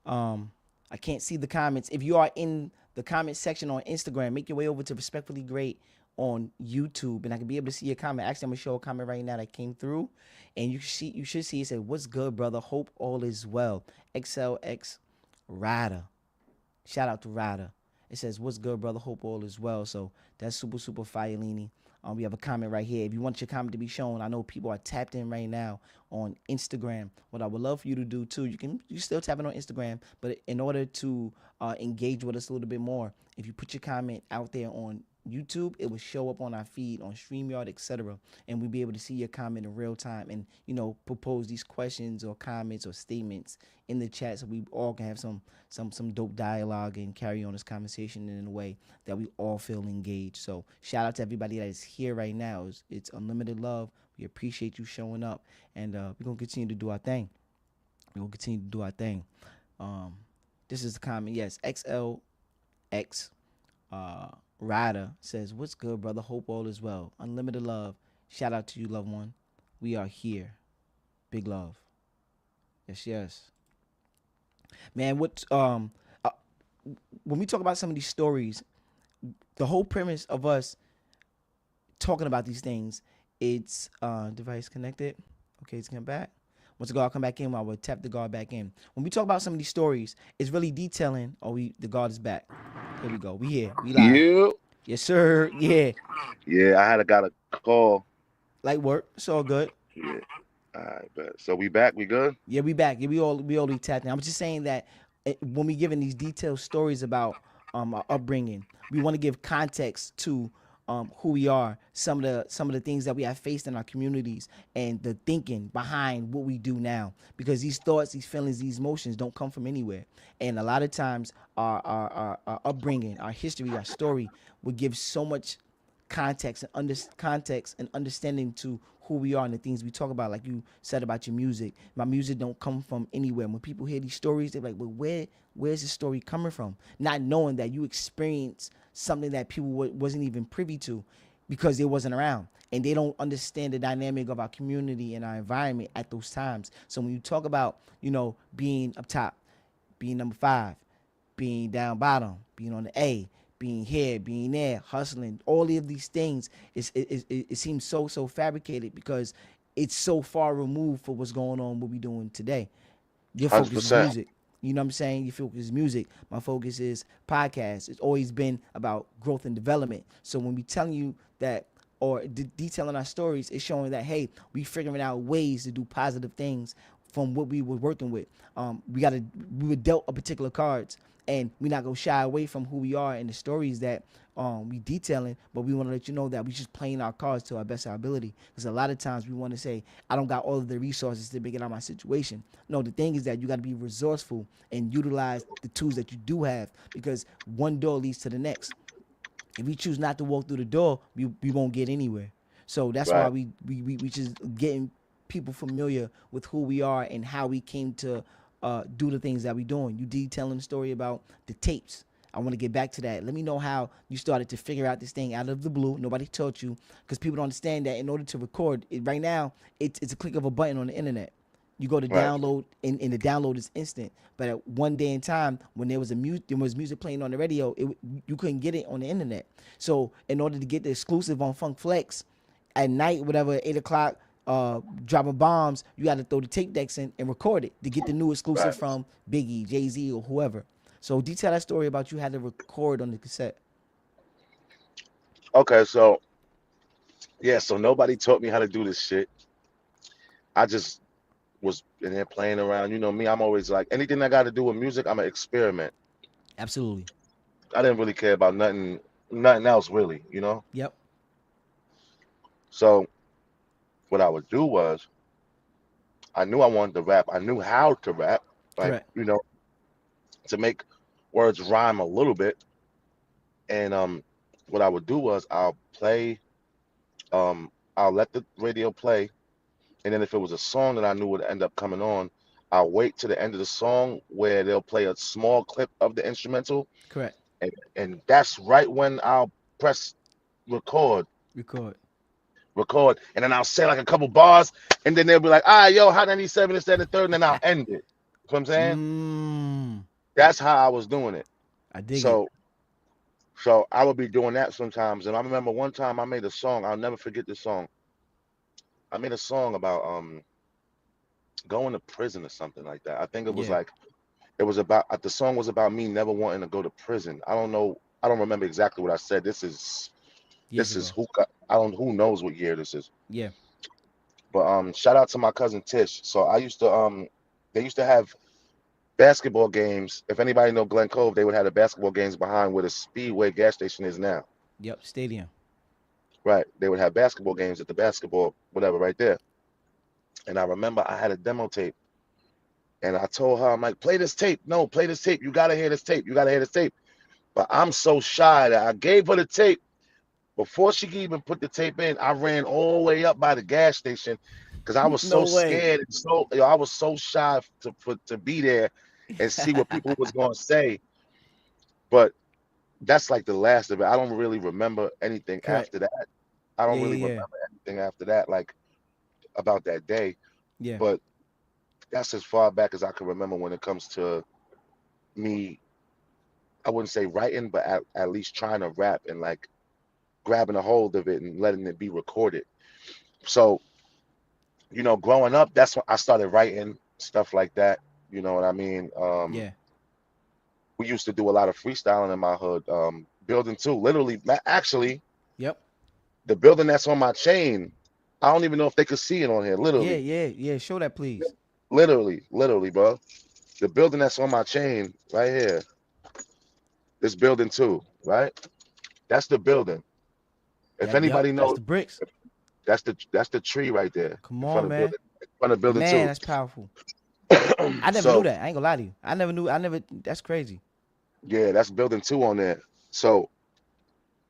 I can't see the comments. If you are in the comment section on Instagram, make your way over to Respectfully Great on YouTube, and I can be able to see your comment. Actually, I'm gonna show a comment right now that came through, and you should see it said, "What's good, brother? Hope all is well." XLX Rider. Shout out to Ryder. It says, "What's good, brother? Hope all is well." So that's super, super fire, Leany. We have a comment right here. If you want your comment to be shown, I know people are tapped in right now on Instagram. What I would love for you to do too, you still tap it on Instagram, but in order to engage with us a little bit more, if you put your comment out there on YouTube, it will show up on our feed on StreamYard, etc., and we'll be able to see your comment in real time and propose these questions or comments or statements in the chat, so we all can have some dope dialogue and carry on this conversation in a way that we all feel engaged. So shout out to everybody that is here right now. It's unlimited love. We appreciate you showing up, and we're gonna continue to do our thing. We're gonna continue to do our thing. Um, this is the comment. Yes, XLX Ryder says, "What's good, brother? Hope all is well. Unlimited love. Shout out to you, loved one. We are here. Big love. Yes, yes, man. When we talk about some of these stories, the whole premise of us talking about these things, it's device connected. Okay, it's come back. Once the guard come back in, I will tap the guard back in. When we talk about some of these stories, it's really detailing. Oh, the guard is back. Here we go. We here. We live. You, Yes, sir. Yeah. yeah, I had got a call. Light work. It's all good. Yeah, all right, bet. So we back. We good? Yeah, we back. Yeah, we all tapped in. I'm just saying that when we giving these detailed stories about our upbringing, we want to give context to who we are, some of the things that we have faced in our communities, and the thinking behind what we do now. Because these thoughts, these feelings, these emotions don't come from anywhere, and a lot of times our upbringing, our history, our story would give so much context and understanding to who we are and the things we talk about. Like you said about your music, my music don't come from anywhere. When people hear these stories, they're like, "Well, where's this story coming from?" Not knowing that you experienced something that people wasn't even privy to because they wasn't around and they don't understand the dynamic of our community and our environment at those times. So when you talk about, being up top, being number 5, being down bottom, being on the A, being here, being there, hustling, all of these things, it seems so fabricated because it's so far removed for what's going on, what we doing today. Your focus is 100%. music. You know what I'm saying? Your focus is music. My focus is podcast. It's always been about growth and development. So when we telling you that or detailing our stories, it's showing that, hey, we figuring out ways to do positive things from what we were working with. We were dealt a particular cards, and we're not gonna shy away from who we are and the stories that we detailing, but we want to let you know that we just playing our cards to our best of our ability. Because a lot of times we want to say, I don't got all of the resources to make it out of my situation. No, the thing is that you got to be resourceful and utilize the tools that you do have, because one door leads to the next. If we choose not to walk through the door, we won't get anywhere. So that's why Right. we just getting people familiar with who we are and how we came to do the things that we doing. You detailing the story about the tapes. I want to get back to that. Let me know how you started to figure out this thing out of the blue. Nobody taught you, because people don't understand that in order to record it right now, it's a click of a button on the internet. You go to Right. download, and the download is instant. But at one day in time, when there was music playing on the radio, you couldn't get it on the internet. So in order to get the exclusive on Funk Flex at night, whatever, 8 o'clock, dropping bombs, you got to throw the tape decks in and record it to get the new exclusive Right. from Biggie, Jay-Z, or whoever. So detail that story about you had to record on the cassette. Okay, so yeah, so nobody taught me how to do this shit. I just was in there playing around. You know me, I'm always like anything I got to do with music, I'm an experiment. Absolutely. I didn't really care about nothing else really, you know. Yep. So what I would do was I knew I wanted to rap. I knew how to rap, like Correct. to make words rhyme a little bit. And what I would do was I'll let the radio play, and then if it was a song that I knew would end up coming on, I'll wait to the end of the song where they'll play a small clip of the instrumental, Correct. and that's right when I'll press record, Record. and then I'll say like a couple bars, and then they'll be like, ah, yo, Hot 97 instead of third, and then I'll end it. You know what I'm saying? Mmm. That's how I was doing it. I dig it. So so I would be doing that sometimes. And I remember one time I made a song, I'll never forget this song. I made a song about going to prison or something like that. I think it was Yeah. like it was about the song was about me never wanting to go to prison. I don't know. I don't remember exactly what I said. Years This is ago. who knows what year this is. Yeah. But shout out to my cousin Tish. So I used to they used to have basketball games. If anybody know Glen Cove, they would have the basketball games behind where the Speedway gas station is now. Yep. Stadium. Right. They would have basketball games at the basketball, whatever, right there. And I remember I had a demo tape, and I told her, I'm like, play this tape. No, play this tape. You gotta hear this tape. You gotta hear this tape. But I'm so shy that I gave her the tape. Before she could even put the tape in, I ran all the way up by the gas station because I was so No way. scared and I was so shy to be there and see what people was gonna say. But that's like the last of it. I don't really remember anything Correct. after that. I don't Yeah. really Yeah. remember Yeah. anything after that, like about that day. Yeah. But that's as far back as I can remember when it comes to me. I wouldn't say writing, but at least trying to rap and like grabbing a hold of it and letting it be recorded. So, growing up, that's when I started writing stuff like that. You know what I mean? Yeah. We used to do a lot of freestyling in my hood. Building two, literally, actually, Yep. the building that's on my chain, I don't even know if they could see it on here. Yeah. Literally, Yeah. Yeah. Show that, please. literally, bro. The building that's on my chain right here, this building two, right? That's the building. If That. Yep. anybody That's knows, the bricks. that's the tree right there Come on, man. in front of building Man, two. that's powerful. I never knew So that. I ain't gonna lie to you. I never knew. I never. That's crazy. yeah, that's building two on there. So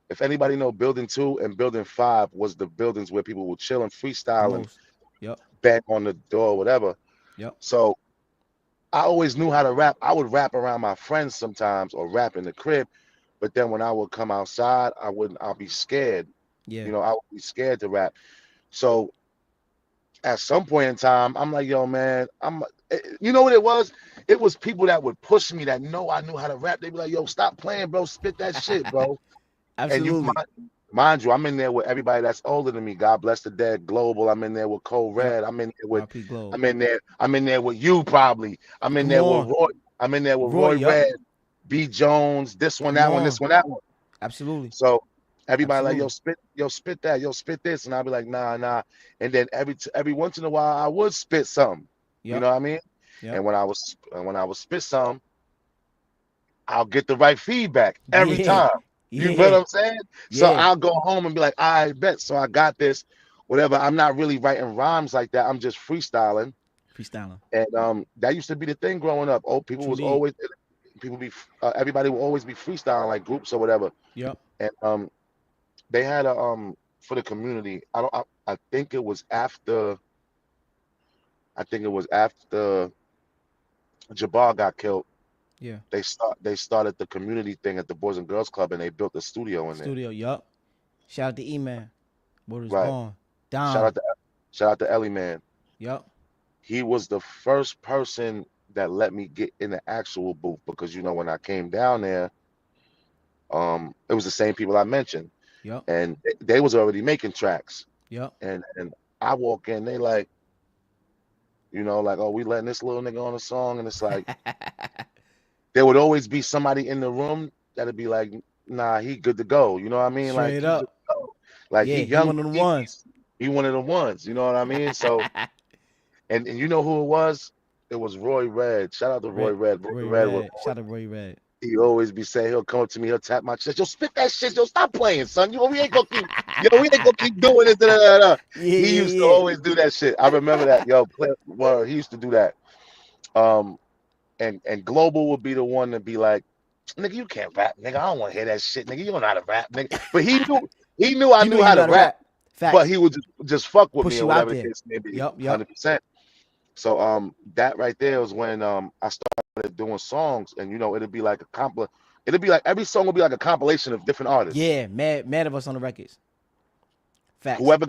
if anybody know, building 2 and building 5 was the buildings where people would chill and The freestyle and most. Yep. bang on the door, whatever. Yep. So I always knew how to rap. I would rap around my friends sometimes or rap in the crib. But then when I would come outside, I'll be scared. Yeah. You know, I would be scared to rap. So at some point in time, I'm like, yo, man, you know what it was? It was people that would push me that know I knew how to rap. They'd be like, yo, stop playing, bro. Spit that shit, bro. And Absolutely. mind you, I'm in there with everybody that's older than me. God bless the dead. Global. I'm in there with Cole Yep. Red. RP Globe. I'm in there with you probably. I'm in Come there with on. Roy. I'm in there with Roy, Roy yep. Red, B Jones, this one, Come that one, on. this one, that one. Absolutely. So everybody like, Absolutely. yo, spit that, yo, spit this, and I'll be like, nah. And then every once in a while, I would spit something. You Yep. know what I mean? Yep. And when I was spit something, I'll get the right feedback every Yeah. time. You feel what Yeah. I'm saying? So Yeah. I'll go home and be like, I bet. So I got this, whatever. I'm not really writing rhymes like that. I'm just freestyling. Freestyling. And that used to be the thing growing up. Oh, True D. everybody will always be freestyling like groups or whatever. Yep. And they had a for the community. I think it was after Jabbar got killed. Yeah. They started the community thing at the Boys and Girls Club, and they built a studio in there. Studio. Yup. Shout out to E-Man. Word is Right. born. Shout Dom. out to shout out to Ellie Man. Yup. He was the first person that let me get in the actual booth because when I came down there, it was the same people I mentioned, Yup. and they was already making tracks, Yup. and I walk in, they like, like, oh, we letting this little nigga on a song, and it's like there would always be somebody in the room that'd be like, nah, he good to go. You know what I mean? Like Straight he good up. to go. Like he Yeah. He young, one of the he, ones. he's he one of the ones. You know what I mean? So and you know who it was? It was Roy Red. Shout out to Roy Red. Red. Roy Roy Red would Red. Shout out Roy Red. he always be saying, he'll come up to me, he'll tap my chest, yo, spit that shit, yo, stop playing, son. We ain't gonna keep doing this. Da, da, da, da. Yeah. He used to Yeah. Yeah. always do that shit. I remember that. Yo, he used to do that. Um, and Global would be the one to be like, nigga, you can't rap, nigga. I don't want to hear that shit, nigga. You don't know how to rap, nigga. But he knew I He knew knew you how know to how to rap, rap. but Facts. he would just fuck with me Push or you out whatever the there. case may be. Yup. Yup. 100%. So that right there was when I started doing songs, and it'd be like it'd be like every song would be like a compilation of different artists. Yeah. Mad of us on the records. Facts. Whoever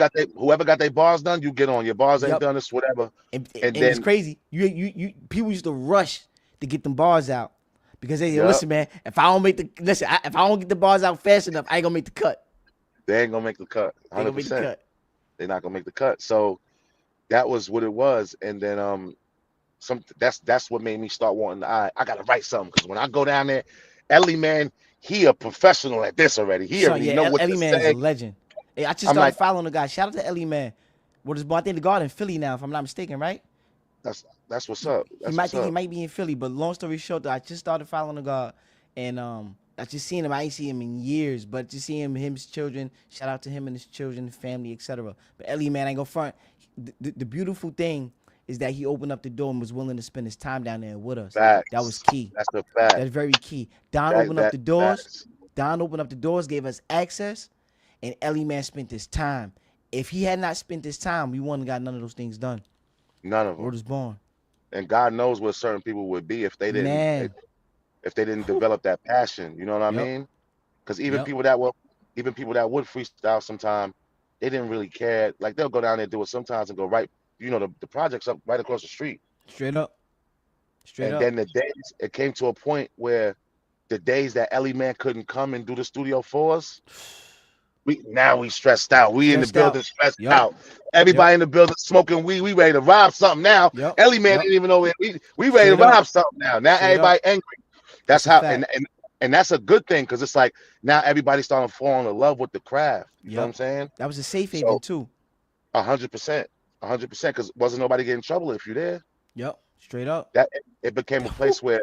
got their bars done, you get on. Your bars ain't Yup. done, it's whatever. And And it's then crazy. You people used to rush to get them bars out because they say, yeah, listen, man, if I don't get the bars out fast enough, I ain't gonna make the cut. they ain't gonna make the cut. They hundred gonna make the percent, cut. they're not gonna make the cut. So that was what it was. And then that's what made me start wanting to. I gotta write something because when I go down there, Ellie man, he a professional at this already. He Son, already yeah, know what to Ellie Man is a say. legend. Hey, I just I'm started like, following the guy. Shout out to Ellie Man. What is I think the guard in Philly now, if I'm not mistaken, right? that's what's He up. he That's might what's think he up. might be in Philly, but long story short, though, I just started following the guard, and I just seen him. I ain't seen him in years, but just seeing him, his children. Shout out to him and his children, family, etc. But Ellie Man, I ain't go front. The beautiful thing is that he opened up the door and was willing to spend his time down there with us. That was Facts. key. That's the fact. That's very key. Don That opened up that the doors. facts. Don opened up the doors, gave us access, and Ellie Man spent his time. If he had not spent his time, we wouldn't have got none of those things done. None of them. Word is born. And God knows where certain people would be if they didn't Man. Whew. develop that passion. You know what I Yep. mean? Because Yep. even people that would freestyle sometime, they didn't really care. Like they'll go down there and do it sometimes and go right, the projects up right across the street. Straight up. Straight And up. then it came to a point where the days that Ellie Man couldn't come and do the studio for us, we stressed out. We in the Stressed out. building stressed Yep. out. Yep. Everybody in the building smoking weed. We ready to rob something now. Yep. Ellie Man Yep. didn't even know we ready to Straight up. rob something now. Now Straight up. everybody angry. That's That's a how fact. and that's a good thing because it's like now everybody's starting to fall in love with the craft. You feel what I'm Yep. saying? That was a safe haven So too. 100%, 100%, because wasn't nobody getting in trouble if you there. Yep. Straight up. That it became a Whew. place where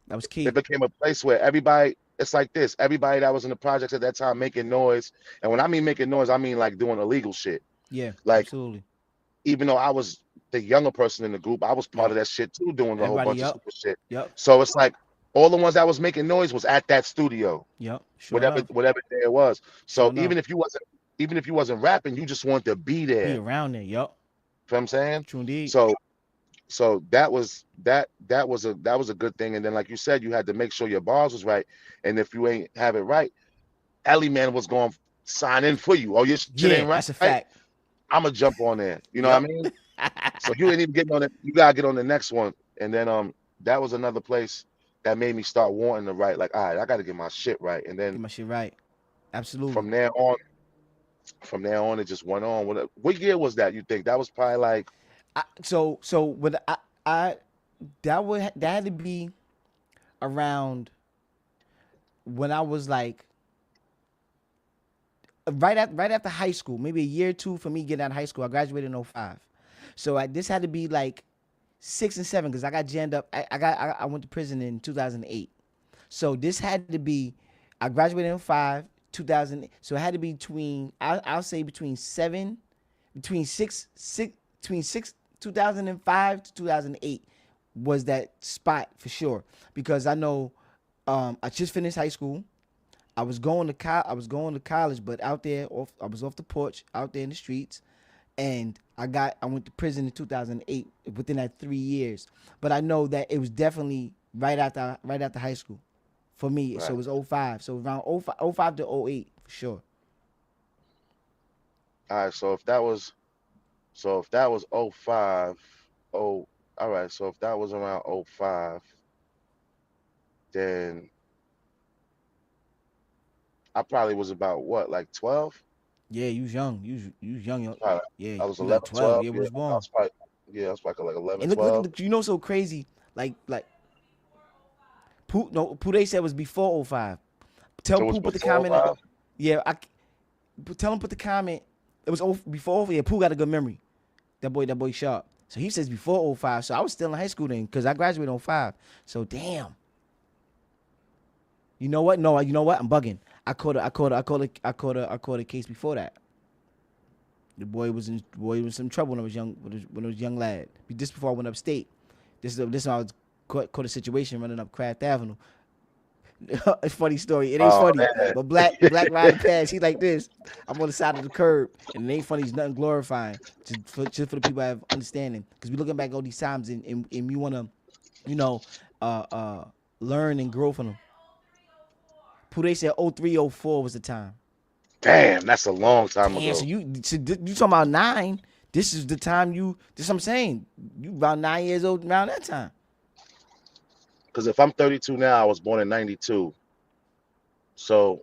That was it key. became a place where everybody. It's like this. Everybody that was in the projects at that time making noise, and when I mean making noise, I mean like doing illegal shit. Yeah. Like Absolutely. even though I was the younger person in the group, I was part Yep. of that shit too, doing a whole Everybody. bunch of Yep. stupid shit. Yep. So it's like All the ones that was making noise was at that studio, Yep. Sure whatever enough. whatever day it was. Sure So enough. even if you wasn't rapping, you just wanted to be there. Be You around there. Yep. know what I'm saying? True indeed. So that was a good thing. And then like you said, you had to make sure your bars was right. And if you ain't have it right, Ellie Man was going to sign in for you. Oh, your shit ain't Yeah, right. that's a fact. I'm gonna jump on there. You know what I Yep. mean? So you ain't even getting on it. You gotta get on the next one. And then that was another place that made me start wanting to write. Like, all right, I got to get my shit right. And Get then my shit right. Absolutely. from there on, it just went on. What year was that? You think that was probably like So when I that had to be around when I was like right after high school, maybe a year or two for me getting out of high school. I graduated in '05. So this had to be like 6 and 7 because I got jammed up. I went to prison in 2008. So this had to be I graduated in '05, 2000. So it had to be between I'll say between six 2005 to 2008 was that spot for sure because I know I just finished high school. I was going to college, but out there I was off the porch, out there in the streets, and I went to prison in 2008 within that 3 years. But I know that it was definitely right after high school for me. So right. it was '05. So around '05 to '08 for sure. All right. So if that was '05, oh, all right. So if that was around '05, then I probably was about what, like 12? Yeah, you was young. You was young. Probably, Yeah, I was you like 11, 12. 12. Yeah, we Yeah, was I born. was probably, yeah, I was probably like 11, And 12. look, you know, so crazy. Like Pooh, no, Pooh they said was before '05. Tell So it was Pooh put the before comment up. 05? Yeah, tell him put the comment. It was before '05. Yeah, Pooh got a good memory. That boy sharp. So he says before '05. So I was still in high school then because I graduated '05. So damn. You know what? No, you know what? I'm bugging. I caught a case before that. The boy was in trouble when I was young when I was a young lad. Just before I went upstate. This is when I was caught a situation running up Craft Avenue. A funny story. It ain't Oh, funny, man. but black rider past. He like this. I'm on the side of the curb, and it ain't funny. It's nothing glorifying. Just for the people that have understanding. Because we looking back all these times, and we wanna, you know, uh, uh, learn and grow from them. Pooh they said '03, '04 was the time. Damn, that's a long time Damn. ago. You talking about 9? This is the time you. This what I'm saying. You about 9 years old around that time. Because if I'm 32 now, I was born in 92. So,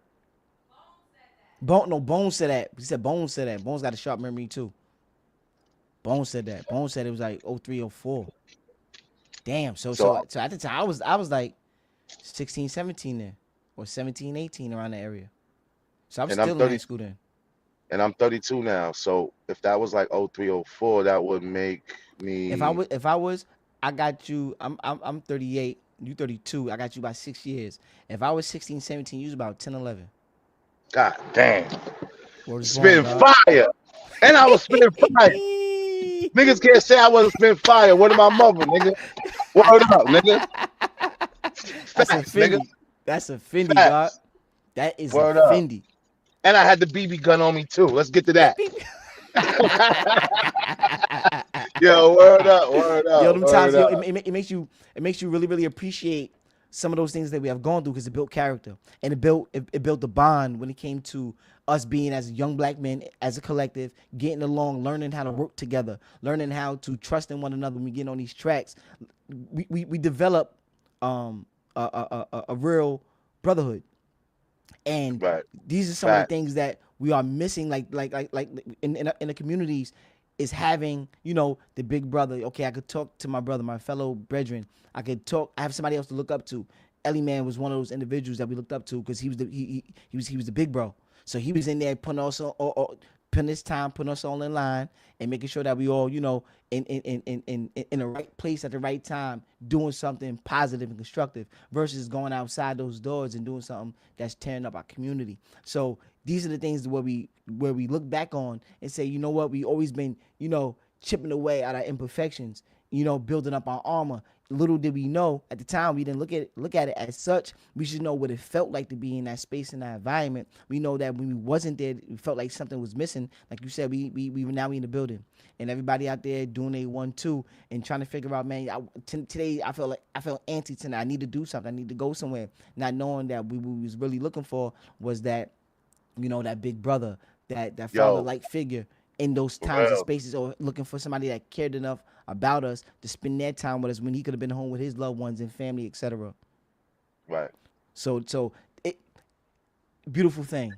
Bones said that. He said Bones said that. Bones got a sharp memory too. Bones said that. Bones said it was like '03, '04. Damn. so, So at the time I was like 16, 17 then. Or 17, 18 around the area. So I was and I'm still in high 30, school then. and I'm 32 now. So if that was like '03, '04, that would make me, If I was, I got you. I'm 38. You 32. I got you by 6 years. If I was 16, 17, you was about 10, 11. God damn, Word is born, spitting God. fire. And I was spitting fire. Niggas can't say I wasn't spitting fire. What of my mother, nigga? Word up, nigga. That's a Facts, nigga. Fendi. That's a Fendi, God. Facts. That is a Word up. Fendi. And I had the BB gun on me too. Let's get to that. Yo, word up, word Yo, up, them times, word yo, up. it makes you really, really appreciate some of those things that we have gone through because it built character and it built the bond when it came to us being as young black men as a collective, getting along, learning how to work together, learning how to trust in one another. When we get on these tracks, we develop a real brotherhood. And Right. these are some of the Facts. things that we are missing, like in the communities, is having the big brother. Okay, I could talk to my brother, my fellow brethren. I could talk. I have somebody else to look up to. Ellie Man was one of those individuals that we looked up to because he was the big bro. So he was in there putting us putting his time, putting us all in line, and making sure that we all in the right place at the right time, doing something positive and constructive versus going outside those doors and doing something that's tearing up our community. So these are the things where we look back on and say, you know what, we always been chipping away at our imperfections, building up our armor, little did we know at the time, we didn't look at it as such. We should know what it felt like to be in that space, in that environment. We know that when we wasn't there, we felt like something was missing. Like you said, we were now in the building, and everybody out there doing a 1-2 and trying to figure out, man. Today I felt antsy tonight. I need to do something. I need to go somewhere. Not knowing that we was really looking for was that, that big brother, that father Yo, like figure in those for times and real. spaces, or looking for somebody that cared enough about us to spend their time with us when he could have been home with his loved ones and family, etc. Right. So it beautiful thing.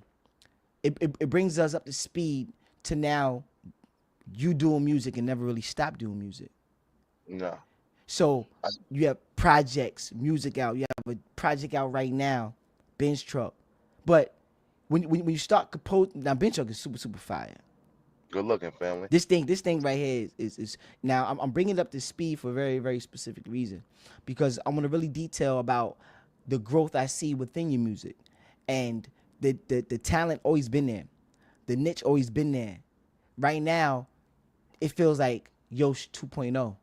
It brings us up to speed to now you doing music and never really stop doing music. No. So I, you have projects, music out. You have a project out right now, Bench Truck. But when you start composing, now Bench Truck is super fire. good looking family. This thing right here is now I'm bringing it up to speed for a very very specific reason, because I'm gonna really detail about the growth I see within your music, and the talent always been there, the niche always been there. Right now, it feels like Yosh 2.0.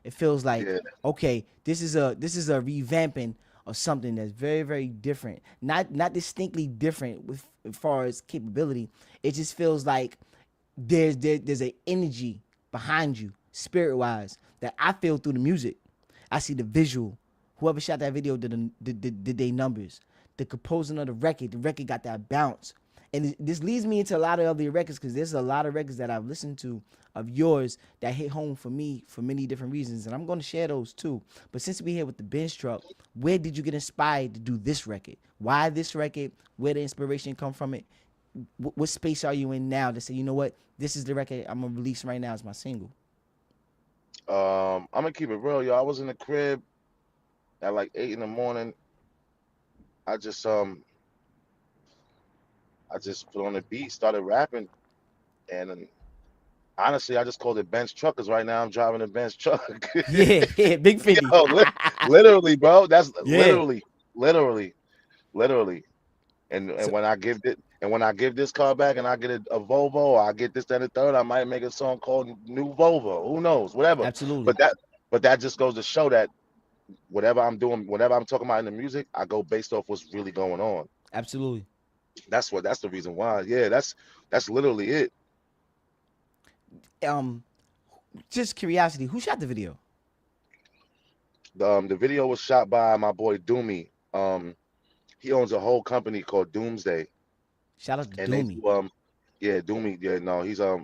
It feels like, Yeah. okay, this is a revamping of something that's very very different, not distinctly different with as far as capability. It just feels like there's an energy behind you, spirit wise, that I feel through the music. I see the visual. Whoever shot that video did they numbers. The composing of the record got that bounce. And this leads me into a lot of other records, because there's a lot of records that I've listened to of yours that hit home for me for many different reasons, and I'm going to share those too. But since we're here with the Bench Truck, where did you get inspired to do this record? Why this record? Where the inspiration come from it? What space are you in now to say, you know what, this is the record I'm gonna release right now as my single? I'm gonna keep it real, yo. I was in the crib at like 8 in the morning. I just I just put on the beat, started rapping, and honestly, I just called it bench truck because right now I'm driving a bench truck. Yeah, yeah, Big 50. Yo, literally, bro. That's Yeah, literally, literally. And so when I give this car back and I get a Volvo, or I get this, that, and the third, I might make a song called New Volvo. Who knows? Whatever. absolutely, But that just goes to show that whatever I'm doing, whatever I'm talking about in the music, I go based off what's really going on. absolutely. That's the reason why. Yeah, that's literally it. um just curiosity, who shot the video? The video was shot by my boy Doomy. He owns a whole company called Doomsday, Shout out to and they Doomy. do yeah, Doomy. Yeah, no, he's a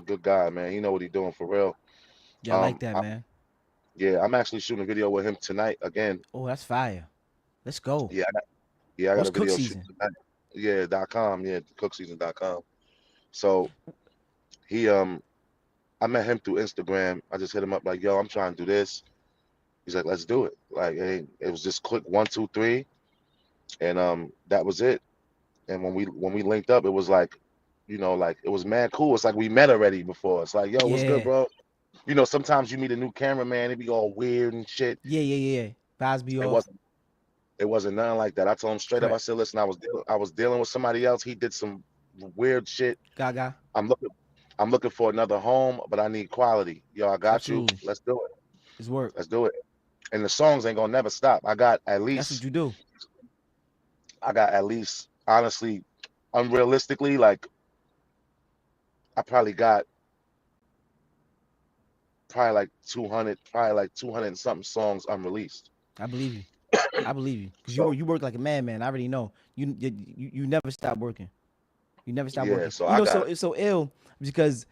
good guy, man. He know what he's doing for real. Yeah, I like Um, that, I, man. yeah, I'm actually shooting a video with him tonight again. Oh, that's fire. Let's go. Yeah, yeah, I got What's a cook video shoot season? tonight. Yeah, .com. Yeah, cookseason.com. So he I met him through Instagram. I just hit him up like, yo, I'm trying to do this. He's like, let's do it. Like, hey, it was just click 1, 2, 3, and that was it. And when we linked up, it was like, like it was mad cool. It's like we met already before. It's like, yo, what's good, Yeah, bro? Sometimes you meet a new cameraman, it be all weird and shit. yeah. Vibes be It off. wasn't it wasn't nothing like that. I told him straight up. I Correct. said, listen, I was dealing with somebody else. He did some weird shit. Gaga. I'm looking I'm looking for another home, but I need quality. Yo, I got you. Absolutely. Let's do it. It's work. Let's do it. And the songs ain't gonna never stop. That's what you do. I got at least, honestly, unrealistically, like I probably like 200 and something songs unreleased. I believe you. I believe you. Because So you work like a madman. I already know. You never stop working. You never stop yeah, working. so You I know, got so it's so ill because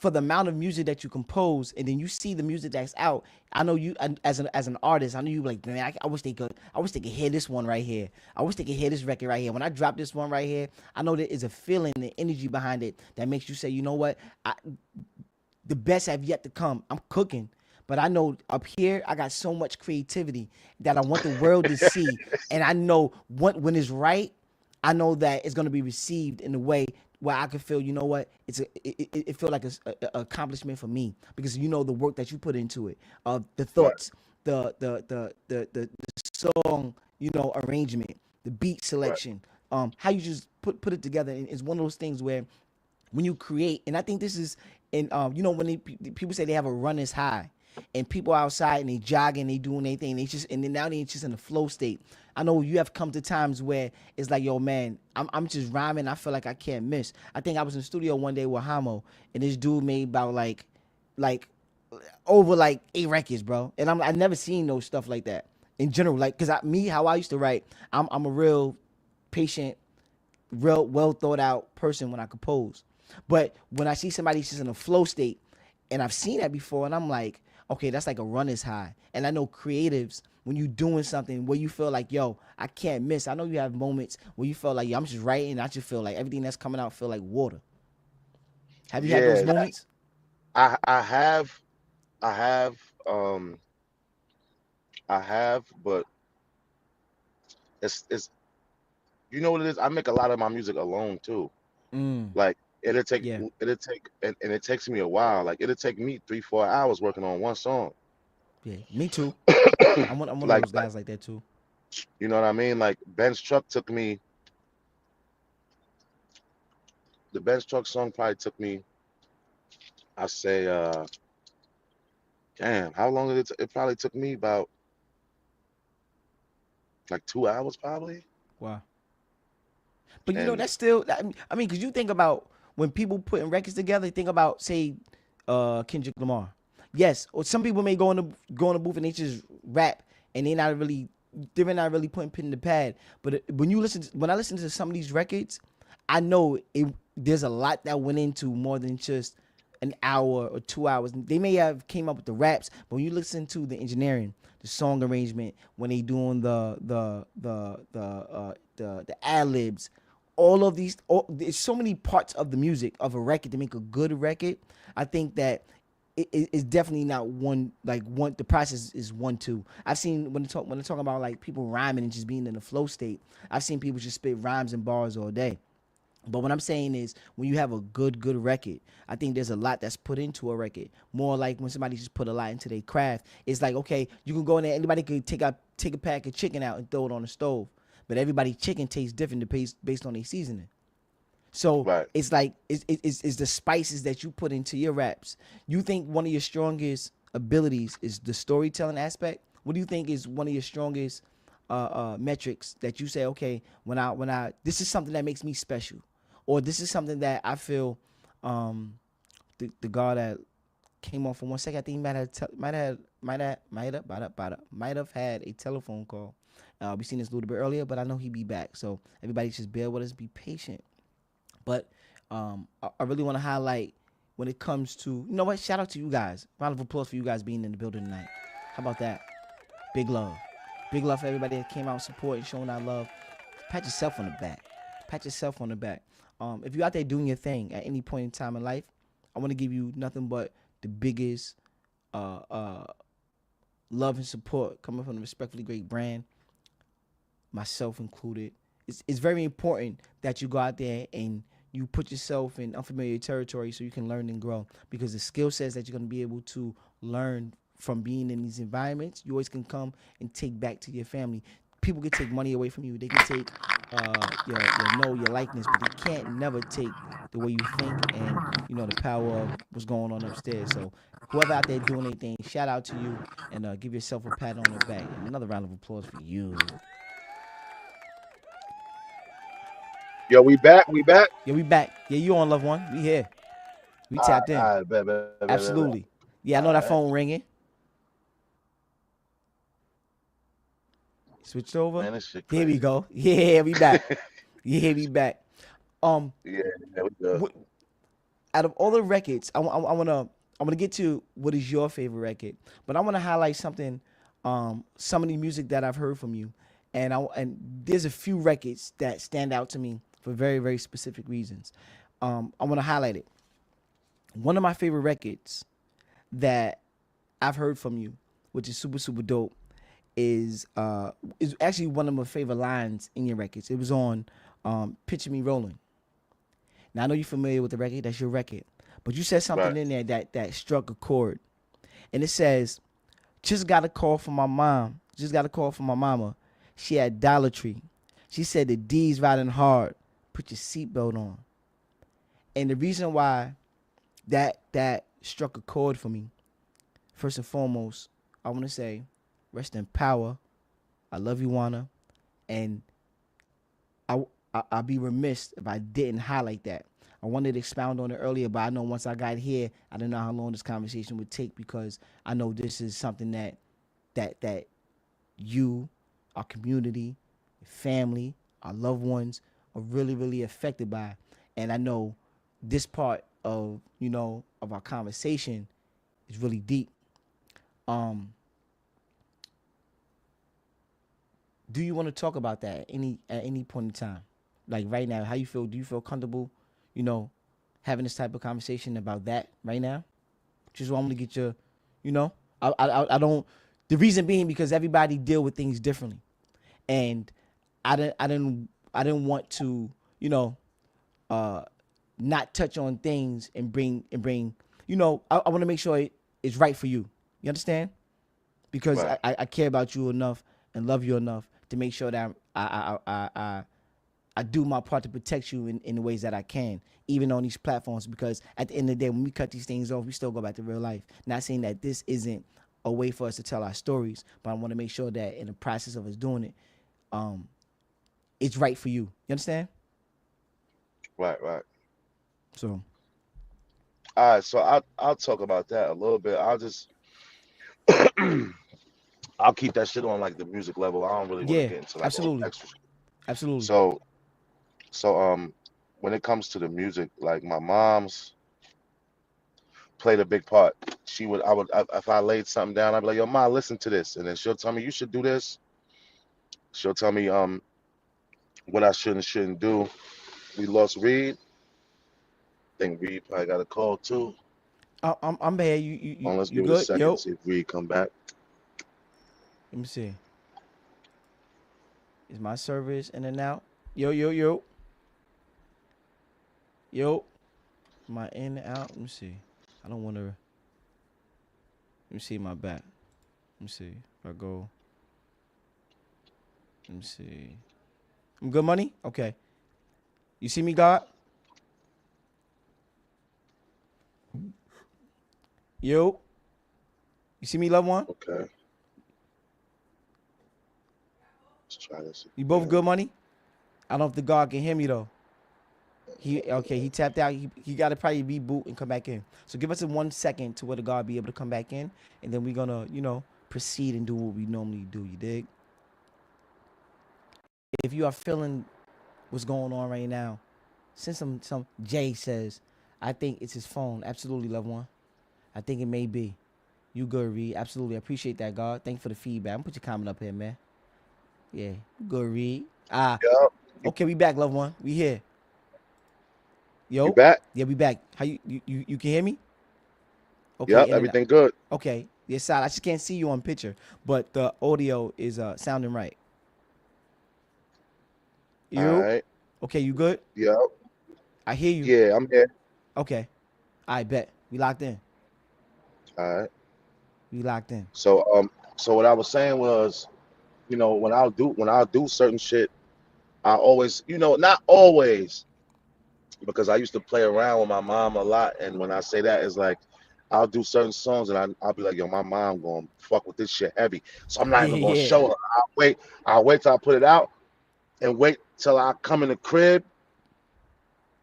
for the amount of music that you compose, and then you see the music that's out. I know you as an artist. I know you like, man. I wish they could. I wish they could hear this one right here. I wish they could hear this record right here. When I drop this one right here, I know there is a feeling, the energy behind it that makes you say, you know what, the best have yet to come. I'm cooking. But I know up here, I got so much creativity that I want the world to see. And I know when it's right, I know that it's going to be received in a way where I can feel, you know what, it feel like a accomplishment for me, because you know the work that you put into it, the right, thoughts, the song, arrangement, the beat right, selection, how you just put it together. And it's one of those things where when you create, and I think this is, and when people say they have a runner's high, and people outside and they jogging, they doing their thing, they just and then now they just in a flow state. I know you have come to times where it's like, yo, man, I'm just rhyming. I feel like I can't miss. I think I was in the studio one day with Hamo, and this dude made about like over like 8 records, bro. And I never seen no stuff like that in general. Like, cause how I used to write, I'm a real patient, real well thought out person when I compose. But when I see somebody just in a flow state, and I've seen that before, and I'm like, okay, that's like a runner's high. And I know creatives, when you doing something where you feel like, yo, I can't miss. I know you have moments where you feel like, yo, I'm just writing, and I just feel like everything that's coming out feel like water. Have you had those Yeah, moments? I have, I have, um, I have, but it's you know what it is. I make a lot of my music alone too. Mm, Like yeah, and it takes me a while. Like it'll take me 3 4 hours working on one song. yeah, me too. I'm one of like those guys like that too. you know what I mean? Like Ben's truck took me. The Ben's truck song probably took me. I say, damn, how long did it? It probably took me about like 2 hours probably. Wow. But you know, And that's still. I mean, because you think about when people putting records together. Think about, say, Kendrick Lamar. Yes, or some people may go in the booth and they just rap and they're not really putting pen to pad. But when I listen to some of these records, I know there's a lot that went into more than just an hour or 2 hours. They may have came up with the raps, but when you listen to the engineering, the song arrangement, when they doing the ad libs, all of these, there's so many parts of the music of a record to make a good record. I think that it's definitely not one like one. The process is 1 2. I've seen when they're talking about like people rhyming and just being in a flow state. I've seen people just spit rhymes and bars all day. But what I'm saying is, when you have a good record, I think there's a lot that's put into a record. More like when somebody just put a lot into their craft. It's like, okay, you can go in there, anybody could take a pack of chicken out and throw it on the stove, but everybody's chicken tastes different based on their seasoning. So right, it's like it's the spices that you put into your raps. You think one of your strongest abilities is the storytelling aspect? What do you think is one of your strongest metrics that you say, okay, when I this is something that makes me special, or this is something that I feel the guy that came on for 1 second, I think he might have had a telephone call. We seen this a little bit earlier, but I know he'd be back. So everybody just bear with us, be patient. But I really want to highlight when it comes to, you know what? Shout out to you guys. Round of applause for you guys being in the building tonight. How about that? Big love. Big love for everybody that came out supporting, showing our love. Pat yourself on the back. Pat yourself on the back. If you're out there doing your thing at any point in time in life, I want to give you nothing but the biggest uh, uh, love and support coming from the Respectfully Great brand, myself included. It's very important that you go out there and you put yourself in unfamiliar territory so you can learn and grow, because the skill sets that you're going to be able to learn from being in these environments, you always can come and take back to your family. People can take money away from you. They can take your likeness, but they can't never take the way you think and the power of what's going on upstairs. So whoever out there doing anything, shout out to you, and give yourself a pat on the back. And another round of applause for you. yo, we back, we back. Yeah, we back. Yeah, you on, loved one. We here. We tapped in. All right, bet. Absolutely. Yeah, I know All that right, phone ringing. Switched over. man, this shit Here we crazy. go. Yeah, we back. Yeah, we back. Um, Yeah, we good. what, out of all the records, I wanna get to what is your favorite record, but I wanna highlight something. Some of the music that I've heard from you, and there's a few records that stand out to me for very very specific reasons. I wanna highlight it. One of my favorite records that I've heard from you, which is super super dope, is actually one of my favorite lines in your records. It was on "Picture Me Rolling." Now I know you're familiar with the record. That's your record, but you said something Right. in there that struck a chord, and it says, "Just got a call from my mom. Just got a call from my mama. She at Dollar Tree. She said the D's riding hard. Put your seatbelt on." And the reason why that struck a chord for me first and foremost, I want to say, rest in power. I love you, Wanna, and I'd be remiss if I didn't highlight that. I wanted to expound on it earlier, but I know once I got here, I didn't know how long this conversation would take because I know this is something that you, our community, family, our loved ones are really, really affected by. And I know this part of, of our conversation is really deep. Um, do you want to talk about that at any point in time? Like right now, how you feel? Do you feel comfortable, you know, having this type of conversation about that right now? Just want to get your, you know, I don't. The reason being because everybody deal with things differently, and I didn't want to, uh, not touch on things and bring. I want to make sure it's right for you. You understand? Because Right. I care about you enough and love you enough to make sure that I do my part to protect you in the ways that I can, even on these platforms. Because at the end of the day, when we cut these things off, we still go back to real life. Not saying that this isn't a way for us to tell our stories, but I want to make sure that in the process of us doing it, um, it's right for you. You understand? Right. Right. So All right. So I'll talk about that a little bit. I'll just I'll keep that shit on like the music level. I don't really want to yeah, get into like all the absolutely, extra shit. absolutely. So so when it comes to the music, like my mom's played a big part. If I laid something down, I'd be like, "Yo, ma, listen to this," and then she'll tell me you should do this. She'll tell me what I should and shouldn't do. We lost Reed. I think Reed probably got a call too. I'm here. You Let's you give it a good? second, Yo, see if Reed come back. let me see. Is my service in and out? Yo. Am I in and out? Let me see. I don't want to. Let me see my back. Let me see. If I go. Let me see. I'm good, money. Okay. You see me, God? Yo. You see me, loved one? Okay, let's try this You both again. good, money? I don't know if the God can hear me though. He okay. He tapped out. He got to probably reboot and come back in. So give us a 1 second to where the God be able to come back in, and then we're gonna proceed and do what we normally do. You dig? If you are feeling what's going on right now, since some Jay says, I think it's his phone. Absolutely, loved one. I think it may be. You good, Reed. Absolutely. I appreciate that, God. Thank you for the feedback. I'm gonna put your comment up here, man. Yeah. You good, Reed. Yup, Okay, we back, loved one. We here. you Yo. back? Yeah, we back. How you can hear me? Okay, Yep, in and out. everything good. Okay. Yes, side. I just can't see you on picture, but the audio is sounding right. All You? right. Okay, you good? Yep. I hear you. Yeah, I'm here. Okay. I bet. We locked in. All right. We locked in. So what I was saying was, when I'll do certain shit, I always, not always, because I used to play around with my mom a lot, and when I say that, it's like I'll do certain songs and I'll be like, yo, my mom gonna fuck with this shit heavy, so I'm not Yeah, even gonna yeah. show her. I'll wait till I put it out and wait till I come in the crib,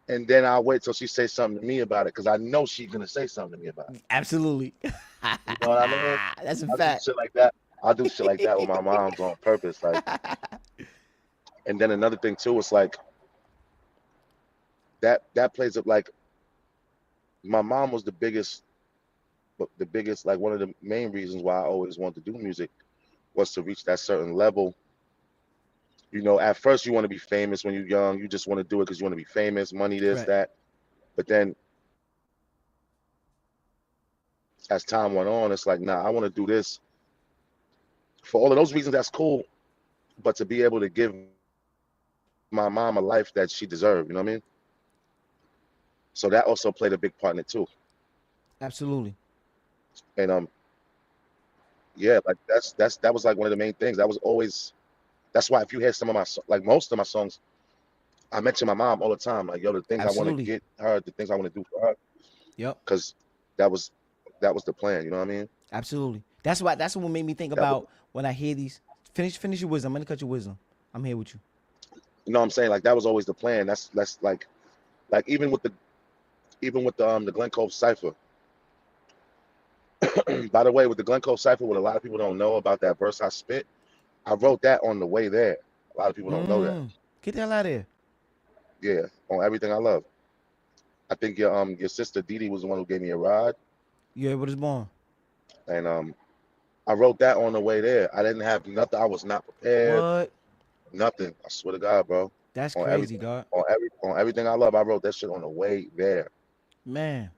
and then I'll wait till she say something to me about it because I know she's gonna say something to me about it. Absolutely. You know what I mean? That's a I'll do fact. shit like that. I'll do shit like that with my moms on purpose. Like, and then another thing too, it's like that plays up like my mom was the biggest, like one of the main reasons why I always wanted to do music was to reach that certain level. At first you want to be famous when you're young. You just want to do it because you want to be famous, money, this, Right. that. But then as time went on, it's like, nah, I want to do this for all of those reasons. That's cool, but to be able to give my mom a life that she deserved, you know what I mean? So that also played a big part in it too. Absolutely. And yeah, like that was like one of the main things. That was always That's why if you hear some of like most of my songs, I mention my mom all the time. Like, yo, the things I want to Absolutely. get her, the things I want to do for her, Yep. because that was that was the plan. You know what I mean? Absolutely. That's what made me think That was, about when I hear these. Finish your wisdom. I'm gonna cut your wisdom. I'm here with you. you know what I'm saying? Like that was always the plan. That's like even with the Glen Cove cipher. By the way, with the Glen Cove cipher, what a lot of people don't know about that verse I spit, I wrote that on the way there. A lot of people don't know that. Mm. Get the hell out of here. Yeah, on everything I love. I think your sister Dee Dee was the one who gave me a ride, You able to born. and I wrote that on the way there. I didn't have nothing. I was not prepared. What? Nothing. I swear to God, bro. That's On crazy, everything, God. on everything I love, I wrote that shit on the way there, Man.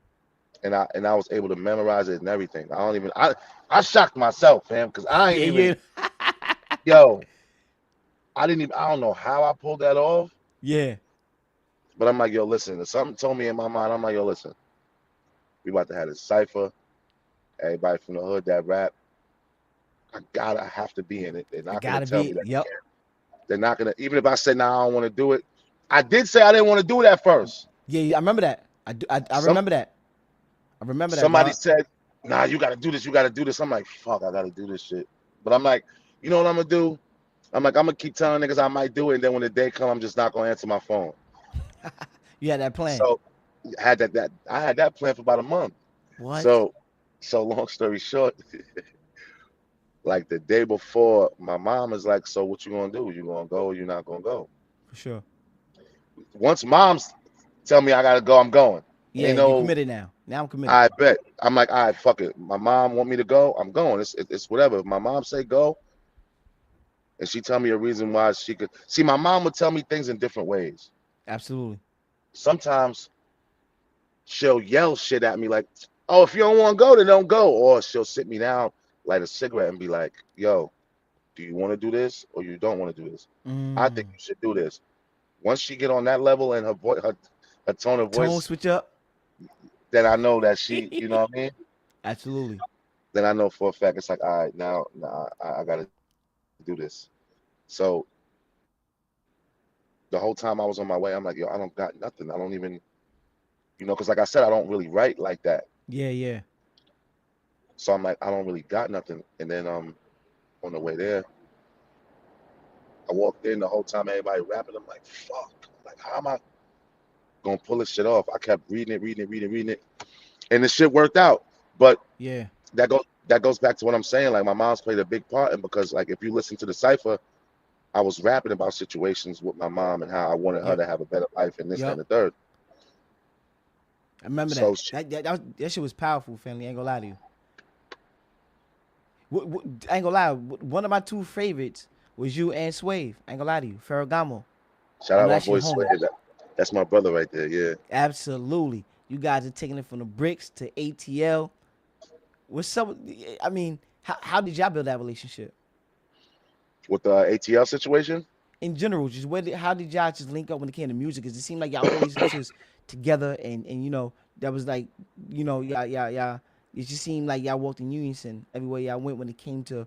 and I was able to memorize it and everything. I shocked myself, fam, because I ain't Yeah, even yeah. yo. I don't know how I pulled that off, Yeah. but I'm like, yo, listen. If something told me in my mind, I'm like, yo, listen. We about to have this cipher. Everybody from the hood that rap, I have to be in it. They're I not gonna gotta tell be. me that. Yep. They're not gonna. Even if I said, nah, I don't want to do it. I did say I didn't want to do that first. Yeah, yeah, I remember that. I Some remember that. I remember that, somebody God. said, nah, you gotta do this. You gotta do this. I'm like, fuck, I gotta do this shit. But I'm like, you know what I'm gonna do? I'm like, I'm gonna keep telling niggas I might do it, and then when the day comes, I'm just not gonna answer my phone. You had that plan. So I had that plan for about a month. What? So long story short, like the day before, my mom is like, so what you gonna do? You gonna go or you not gonna go? For sure. Once moms tell me I gotta go, I'm going. Yeah, Ain't you no, committed now. Now I'm committed. I bet. I'm like, all right, fuck it. My mom want me to go, I'm going. It's whatever. If my mom say go, and she tell me a reason why she could see. My mom would tell me things in different ways. Absolutely. Sometimes she'll yell shit at me like, oh, if you don't want to go, then don't go. Or she'll sit me down, light a cigarette, and be like, yo, do you want to do this or you don't want to do this? I think Mm. you should do this. Once she get on that level and her voice, her tone of Tone voice, switch up. then I know that she, you know what I mean? Absolutely. Then I know for a fact it's like, all right, now, I got to do this. So the whole time I was on my way, I'm like, yo, I don't got nothing. I don't even, because like I said, I don't really write like that. Yeah, yeah. So I'm like, I don't really got nothing. And then on the way there, I walked in the whole time, everybody rapping. I'm like, fuck, like how am I gonna pull this shit off? I kept reading it, and the shit worked out. But Yeah. that goes back to what I'm saying. Like my mom's played a big part, and because like if you listen to the cipher, I was rapping about situations with my mom and how I wanted her Yep. to have a better life and this, that, and Yep. the third. I remember So that. That shit was powerful, family. I ain't gonna lie to you. I ain't gonna lie. One of my two favorites was you and Swave. I ain't gonna lie to you. Ferragamo. shout I know out my that's your boy Sway. homie. That's my brother right there. Yeah. Absolutely. You guys are taking it from the bricks to ATL. What's up? I mean, how did y'all build that relationship? With the ATL situation. In general, just how did y'all just link up when it came to music? Because it seemed like y'all always just together, and that was like y'all. It just seemed like y'all walked in unison everywhere y'all went when it came to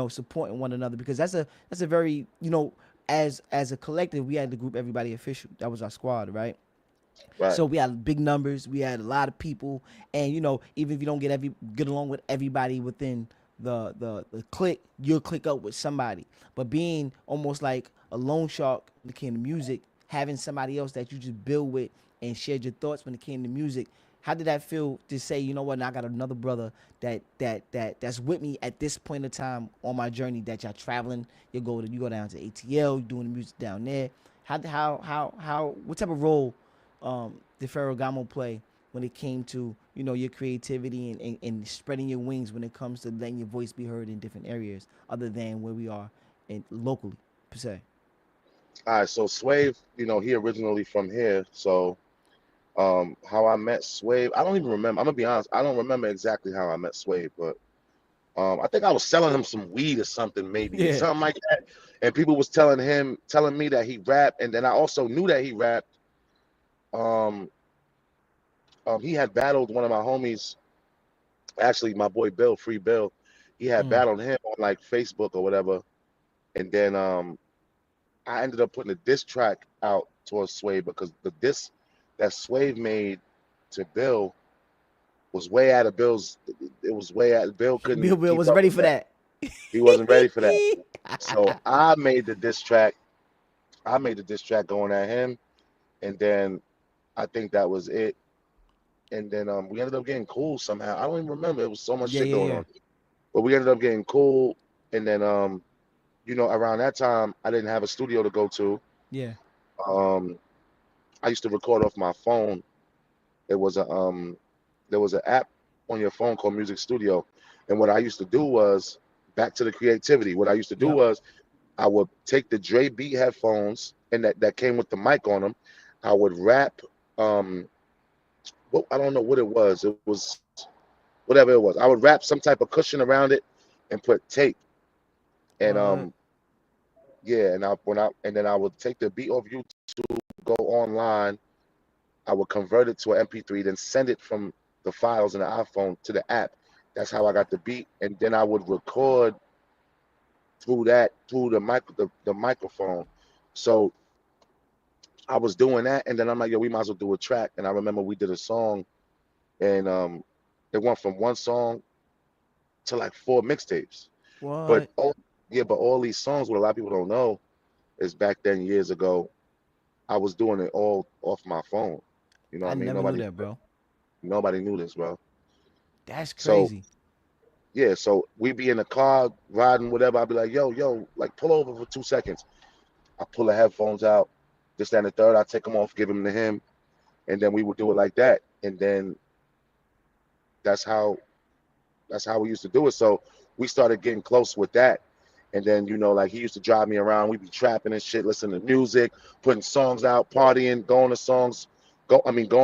supporting one another. Because that's a very as a collective, we had the group Everybody Official. That was our squad, right? Right. So we had big numbers. We had a lot of people, and even if you don't get along with everybody within the clique, you'll click up with somebody. But being almost like a loan shark when it came to music, having somebody else that you just build with and shared your thoughts when it came to music. How did that feel to say, you know what, now I got another brother that's with me at this point in time on my journey that y'all traveling. You go down to ATL, you doing the music down there. How what type of role did Ferragamo play when it came to your creativity and spreading your wings when it comes to letting your voice be heard in different areas other than where we are in locally per se? All right. So Swave, he originally from here. So how I met Swave, I don't even remember. I'm gonna be honest, I don't remember exactly how I met Swave, but I think I was selling him some weed or something, maybe Yeah. something like that. And people was telling me that he rapped, and then I also knew that he rapped. Um, he had battled one of my homies, actually my boy Bill, Free Bill. He had Mm. battled him on like Facebook or whatever, and then I ended up putting a diss track out towards Swave because the diss that Swave made to Bill was way out of Bill's. It was way out. Bill Bill couldn't Bill keep was up ready with for that. that. He wasn't ready for that. So I made the diss track. I made the diss track going at him, and then I think that was it. And then we ended up getting cool somehow. I don't even remember. It was so much Yeah, shit yeah, going yeah, on, but we ended up getting cool. And then around that time, I didn't have a studio to go to. yeah. Um, I used to record off my phone. It was a there was an app on your phone called Music Studio, and what I used to do was back to the creativity. What I used to do Yep. was I would take the Dre Beat headphones and that came with the mic on them. I would wrap um what I don't know what it was. It was whatever it was. I would wrap some type of cushion around it and put tape. And What? yeah, and then I would take the beat off YouTube, go online, I would convert it to an MP3, then send it from the files in the iPhone to the app. That's how I got the beat, and then I would record through the microphone. So I was doing that, and then I'm like, yo, we might as well do a track. And I remember we did a song, and it went from one song to like four mixtapes. But What? all these songs, what a lot of people don't know is back then years ago, I was doing it all off my phone. You know what I I mean? never knew that, bro. Nobody knew this, bro. That's So crazy. yeah, so we be in the car riding, whatever. I'll be like, yo, like pull over for 2 seconds. I pull the headphones out, this, that, and the third. I take them off, give them to him, and then we would do it like that. And then that's how we used to do it. So we started getting close with that. And then, like he used to drive me around. We'd be trapping and shit, listening to music, putting songs out, partying, going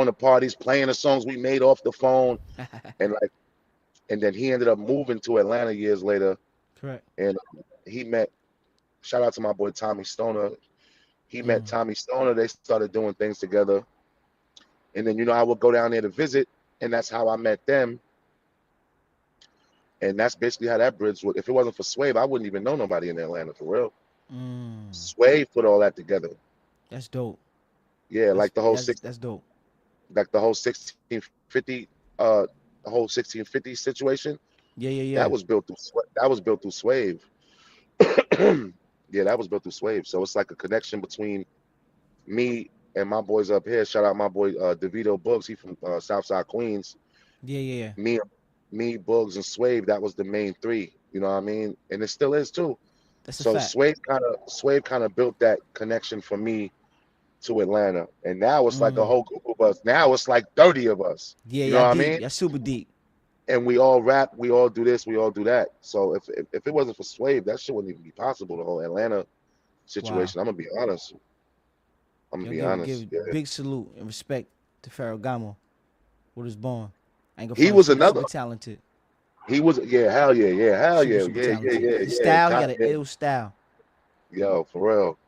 to parties, playing the songs we made off the phone. And like, and then he ended up moving to Atlanta years later. Correct. And he met, shout out to my boy Tommy Stoner. He met Mm. Tommy Stoner. They started doing things together. And then, I would go down there to visit. And that's how I met them. And that's basically how that bridge would. If it wasn't for Swave, I wouldn't even know nobody in Atlanta for real. Mm. Swave put all that together. That's dope. Yeah, That's that's that's dope. like the whole 1650, the whole 1650 situation. Yeah, yeah, That yeah. was built through. That was built through Swave. Yeah, that was built through Swave. So it's like a connection between me and my boys up here. Shout out my boy DeVito Books. He from Southside Queens. Yeah, yeah, yeah. Me, Bugs, and Swave. That was the main three. You know what I mean? And it still is too. That's a So fact. Swave kind of built that connection for me to Atlanta, and now it's like a Mm. whole group of us. Now it's like 30 of us. Yeah, You know yeah, what I deep. mean? Yeah, super deep. And we all rap, we all do this, we all do that. So if it wasn't for Swave, that shit wouldn't even be possible. The whole Atlanta Wow. situation. I'm gonna be honest. I'm gonna Yo, be give honest. Yeah. big salute and respect to Ferragamo. What is born. I ain't gonna He front. was Super, another. super talented. He was, yeah, hell yeah, yeah, hell Super, yeah, super yeah, yeah, talented. yeah, His yeah. style, he got an ill style. Yo, for real.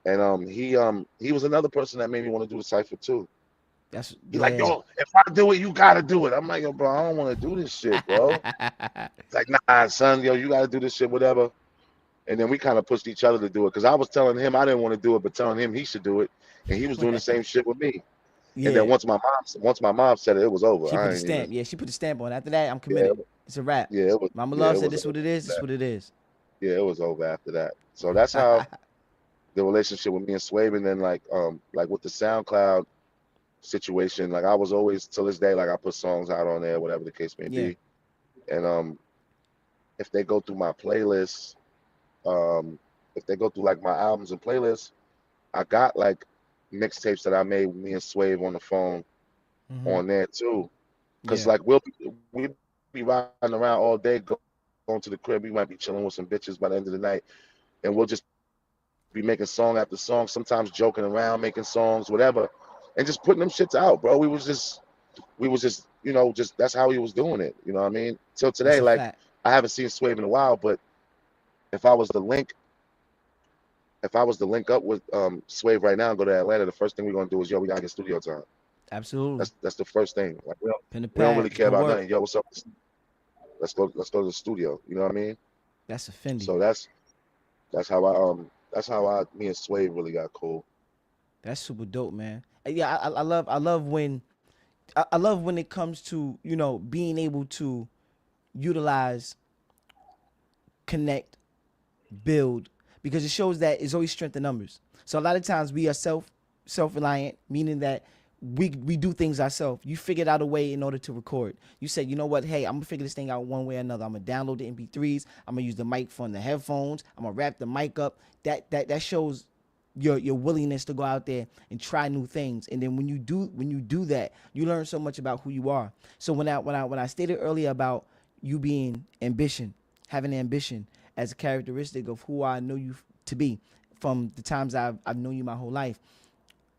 And he was another person that made me want to do the cipher too. That's He like, yeah. yo, if I do it, you gotta do it. I'm like, yo, bro, I don't want to do this shit, bro. It's like, nah, son, yo, you gotta do this shit, whatever. And then we kind of pushed each other to do it because I was telling him I didn't want to do it, but telling him he should do it, and he was doing the same shit with me. And then Yeah. once my mom said it, it was over. She put I the ain't even. stamp. Yeah, she put the stamp on. After that, I'm Yeah, committed. It's a wrap. yeah, it was. Mama Yeah, Love it said was this over what it is. after This that. what it is. Yeah, it was over after that. So that's how the relationship with me and Swabe, and then like with the SoundCloud situation, like I was always till this day, like I put songs out on there, whatever the case may Yeah. be. And if they go through my playlist, um, if they go through like my albums and playlists, I got like mixtapes that I made with me and Swave on the phone Mm-hmm. on there too. Cause Yeah. like we be riding around all day, going to the crib. We might be chilling with some bitches by the end of the night, and we'll just be making song after song. Sometimes joking around, making songs, whatever, and just putting them shits out, bro. We was just just that's how he was doing it. You know what I mean? Till today, like That's a fact. I haven't seen Swave in a while, but if I was to link up with Swave right now and go to Atlanta, the first thing we're gonna do is, yo, we gotta get studio time. Absolutely. That's the first thing. Like Pen to we don't pad. really Let's care go about work. nothing. Yo, what's up? Let's go to the studio. You know what I mean? That's a Fendi. So that's how me and Swave really got cool. That's super dope, man. Yeah, I love when I love when it comes to being able to utilize, connect, build, because it shows that it's always strength in numbers. So a lot of times we are self reliant, meaning that we do things ourselves. You figured out a way in order to record. You said, you know what, hey, I'm gonna figure this thing out one way or another. I'm gonna download the MP3s. I'm gonna use the mic from the headphones. I'm gonna wrap the mic up. That shows your willingness to go out there and try new things. And then when you do that, you learn so much about who you are. So when I stated earlier about you being having ambition as a characteristic of who I know you to be from the times I've known you my whole life,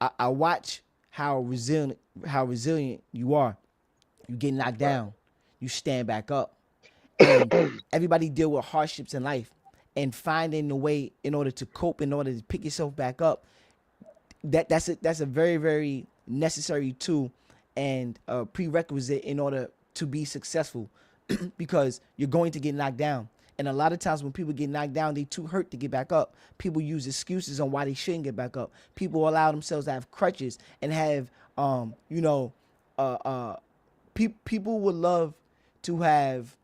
I watch how resilient you are. You get knocked Right. down, you stand back up, and everybody deal with hardships in life, and finding a way in order to cope, in order to pick yourself back up. That's a very very necessary tool and a prerequisite in order to be successful, because you're going to get knocked down. And a lot of times when people get knocked down, they too hurt to get back up. People use excuses on why they shouldn't get back up. People allow themselves to have crutches and have uh uh people would love to have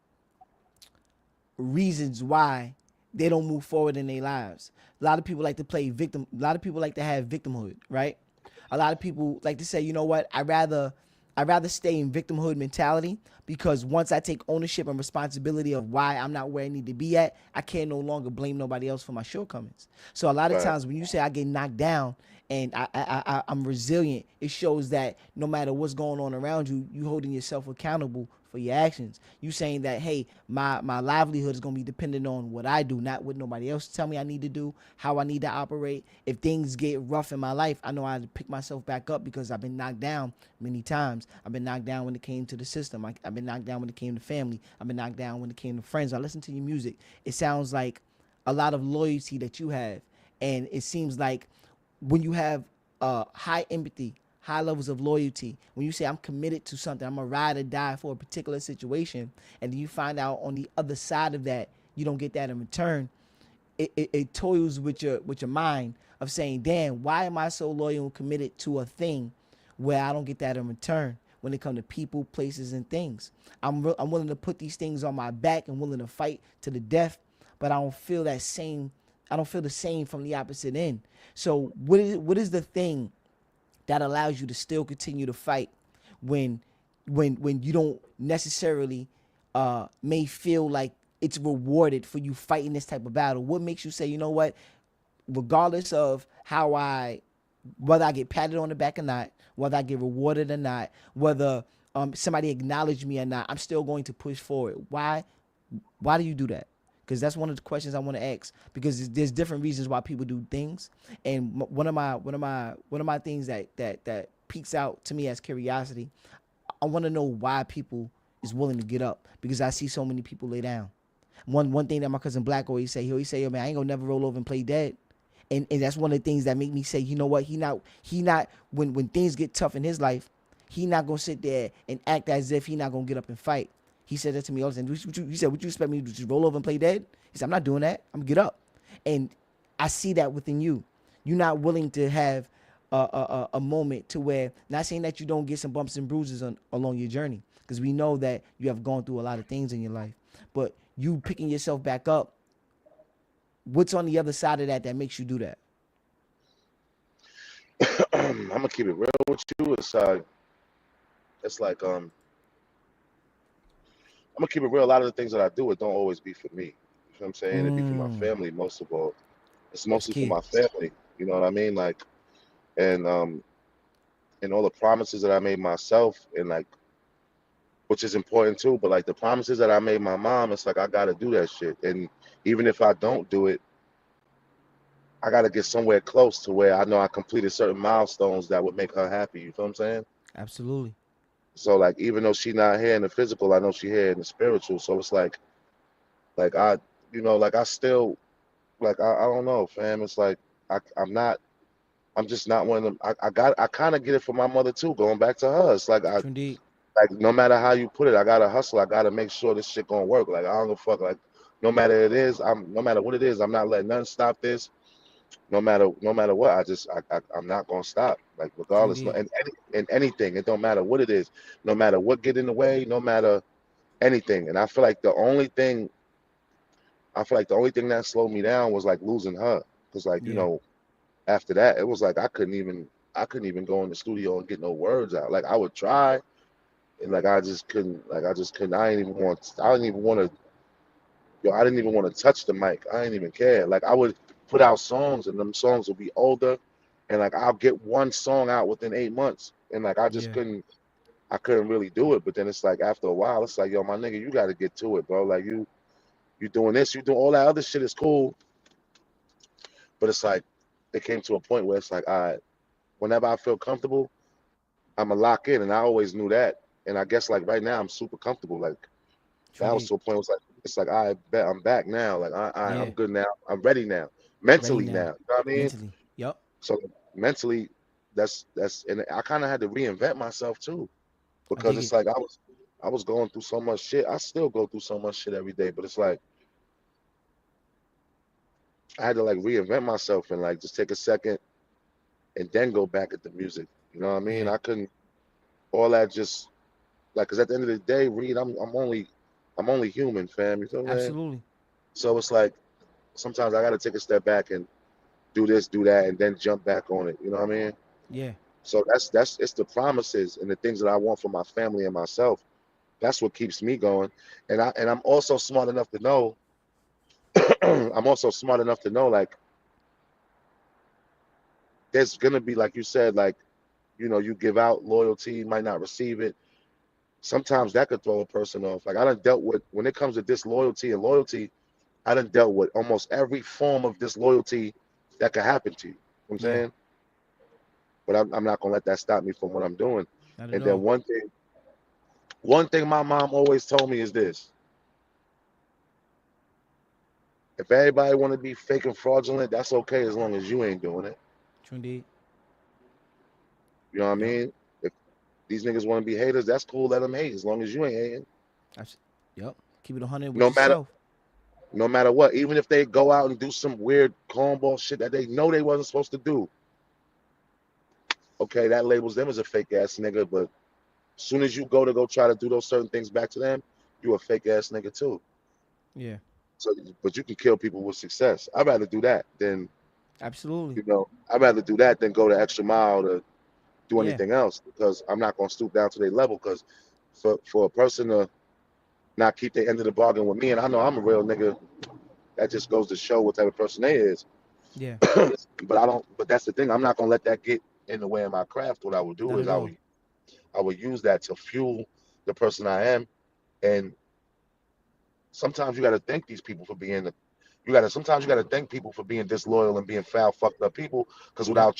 reasons why they don't move forward in their lives. A lot of people like to play victim. A lot of people like to have victimhood, right? A lot of people like to say, you know what, I rather stay in victimhood mentality, because once I take ownership and responsibility of why I'm not where I need to be at, I can no longer blame nobody else for my shortcomings. So a lot of Right. times when you say I get knocked down and I'm resilient, it shows that no matter what's going on around you, you holding yourself accountable for your actions. You saying that, hey, my livelihood is gonna be dependent on what I do, not what nobody else tell me I need to do, how I need to operate. If things get rough in my life, I know I have to pick myself back up, because I've been knocked down many times. I've been knocked down when it came to the system. I've been knocked down when it came to family. I've been knocked down when it came to friends. I listen to your music. It sounds like a lot of loyalty that you have, and it seems like when you have high empathy, high levels of loyalty, when you say I'm committed to something, I'm a ride or die for a particular situation, and then you find out on the other side of that you don't get that in return, it toils with your mind of saying, damn, why am I so loyal and committed to a thing where I don't get that in return when it comes to people, places, and things. I'm willing to put these things on my back and willing to fight to the death, but I don't feel that same. I don't feel the same from the opposite end. So what is the thing that allows you to still continue to fight when when you don't necessarily may feel like it's rewarded for you fighting this type of battle? What makes you say, you know what, regardless of how I, whether I get patted on the back or not, whether I get rewarded or not, whether somebody acknowledge me or not, I'm still going to push forward. Why do you do that? Because that's one of the questions I want to ask. Because there's different reasons why people do things, and one of my things that peaks out to me as curiosity. I want to know why people is willing to get up, because I see so many people lay down. One thing that my cousin Black always say, yo man, I ain't gonna never roll over and play dead. And that's one of the things that make me say, you know what, he not when things get tough in his life, he not gonna sit there and act as if he not gonna get up and fight. He said that to me all the time. He said, would you expect me to just roll over and play dead? He said, I'm not doing that. I'm gonna get up. And I see that within you. You're not willing to have a moment to where, not saying that you don't get some bumps and bruises along your journey, because we know that you have gone through a lot of things in your life, but you picking yourself back up, what's on the other side of that makes you do that? I'm gonna keep it real with you. It's like I'm gonna keep it real. A lot of the things that I do, it don't always be for me. You know what I'm saying? It be for my Mm, family most of all. It's that's mostly for key. my family. You know what I mean? Like, and all the promises that I made myself, and like, which is important too. But like the promises that I made my mom, it's like I gotta do that shit. And even if I don't do it, I gotta get somewhere close to where I know I completed certain milestones that would make her happy. You feel what I'm saying? Absolutely. So like, even though she not here in the physical, I know she here in the spiritual. So it's like I, like I still, like I don't know, fam. It's like I'm not. I'm just not one of them. I kind of get it from my mother too. Going back to her, it's like True indeed. like no matter how you put it, I gotta hustle. I gotta make sure this shit gonna work. Like I don't give a fuck. Like no matter what it is, I'm not letting nothing stop this. no matter what, I'm not gonna stop. Like True regardless, no, indeed. and anything, it don't matter what it is, no matter what get in the way, no matter anything. And I feel like the only thing that slowed me down was like losing her, because like Yeah. after that, it was like I couldn't even go in the studio and get no words out. Like I would try, and like I just couldn't. I didn't even want to. I didn't even want to touch the mic. I didn't even care. Like I would put out songs, and them songs would be older, and like I'll get one song out within 8 months, and like I just Yeah. couldn't. I couldn't really do it. But then it's like after a while, it's like, yo, my nigga, you got to get to it, bro. Like you doing this, you doing all that other shit is cool, but it's like it came to a point where it's like, all right, whenever I feel comfortable, I'm gonna lock in, and I always knew that. And I guess like right now, I'm super comfortable. Like True that was indeed. to a point. It's like I bet I'm back now. Like I'm Yeah. good now. I'm ready now, Ready mentally now. now. You know what I mean? Mentally. Yup. So mentally, and I kind of had to reinvent myself too, I because dig it's it. like I was going through so much shit. I still go through so much shit every day, but it's like I had to like reinvent myself and like just take a second and then go back at the music. You know what I mean? Yeah. I couldn't all that just like, because at the end of the day, Reed, I'm only human, fam. You feel me? Absolutely. So it's like sometimes I got to take a step back and do this, do that, and then jump back on it. You know what I mean? Yeah. So that's it's the promises and the things that I want for my family and myself. That's what keeps me going. And I'm also smart enough to know. I'm also smart enough to know like there's gonna be, like you said, like you give out loyalty, you might not receive it. Sometimes that could throw a person off. Like I done dealt with, when it comes to disloyalty and loyalty, I done dealt with almost every form of disloyalty that could happen to you. You know what I'm Yeah. saying? But I'm not gonna let that stop me from what I'm doing. Not at And then all. one thing my mom always told me is this: if everybody want to be fake and fraudulent, that's okay as long as you ain't doing it. True indeed. You know what I Yup. mean? If these niggas want to be haters, that's cool. Let them hate as long as you ain't hating. Abs- Yup. Keep it 100 with No matter yourself. no matter what, even if they go out and do some weird cornball shit that they know they wasn't supposed to do, okay, that labels them as a fake ass nigga. But as soon as you go try to do those certain things back to them, you a fake ass nigga too. Yeah. So, but you can kill people with success. I'd rather do that than Absolutely. I'd rather do that than go the extra mile to do Yeah. anything else, because I'm not gonna stoop down to their level. Because for a person to not keep the end of the bargain with me, and I know I'm a real nigga, that just goes to show what type of person they is. Yeah. But I don't. But that's the thing. I'm not gonna let that get in the way of my craft. What I would do Not is at all. I would use that to fuel the person I am. And sometimes you got to thank these people for being the. You got to sometimes you got to thank people for being disloyal and being foul, fucked up people. Because Yup.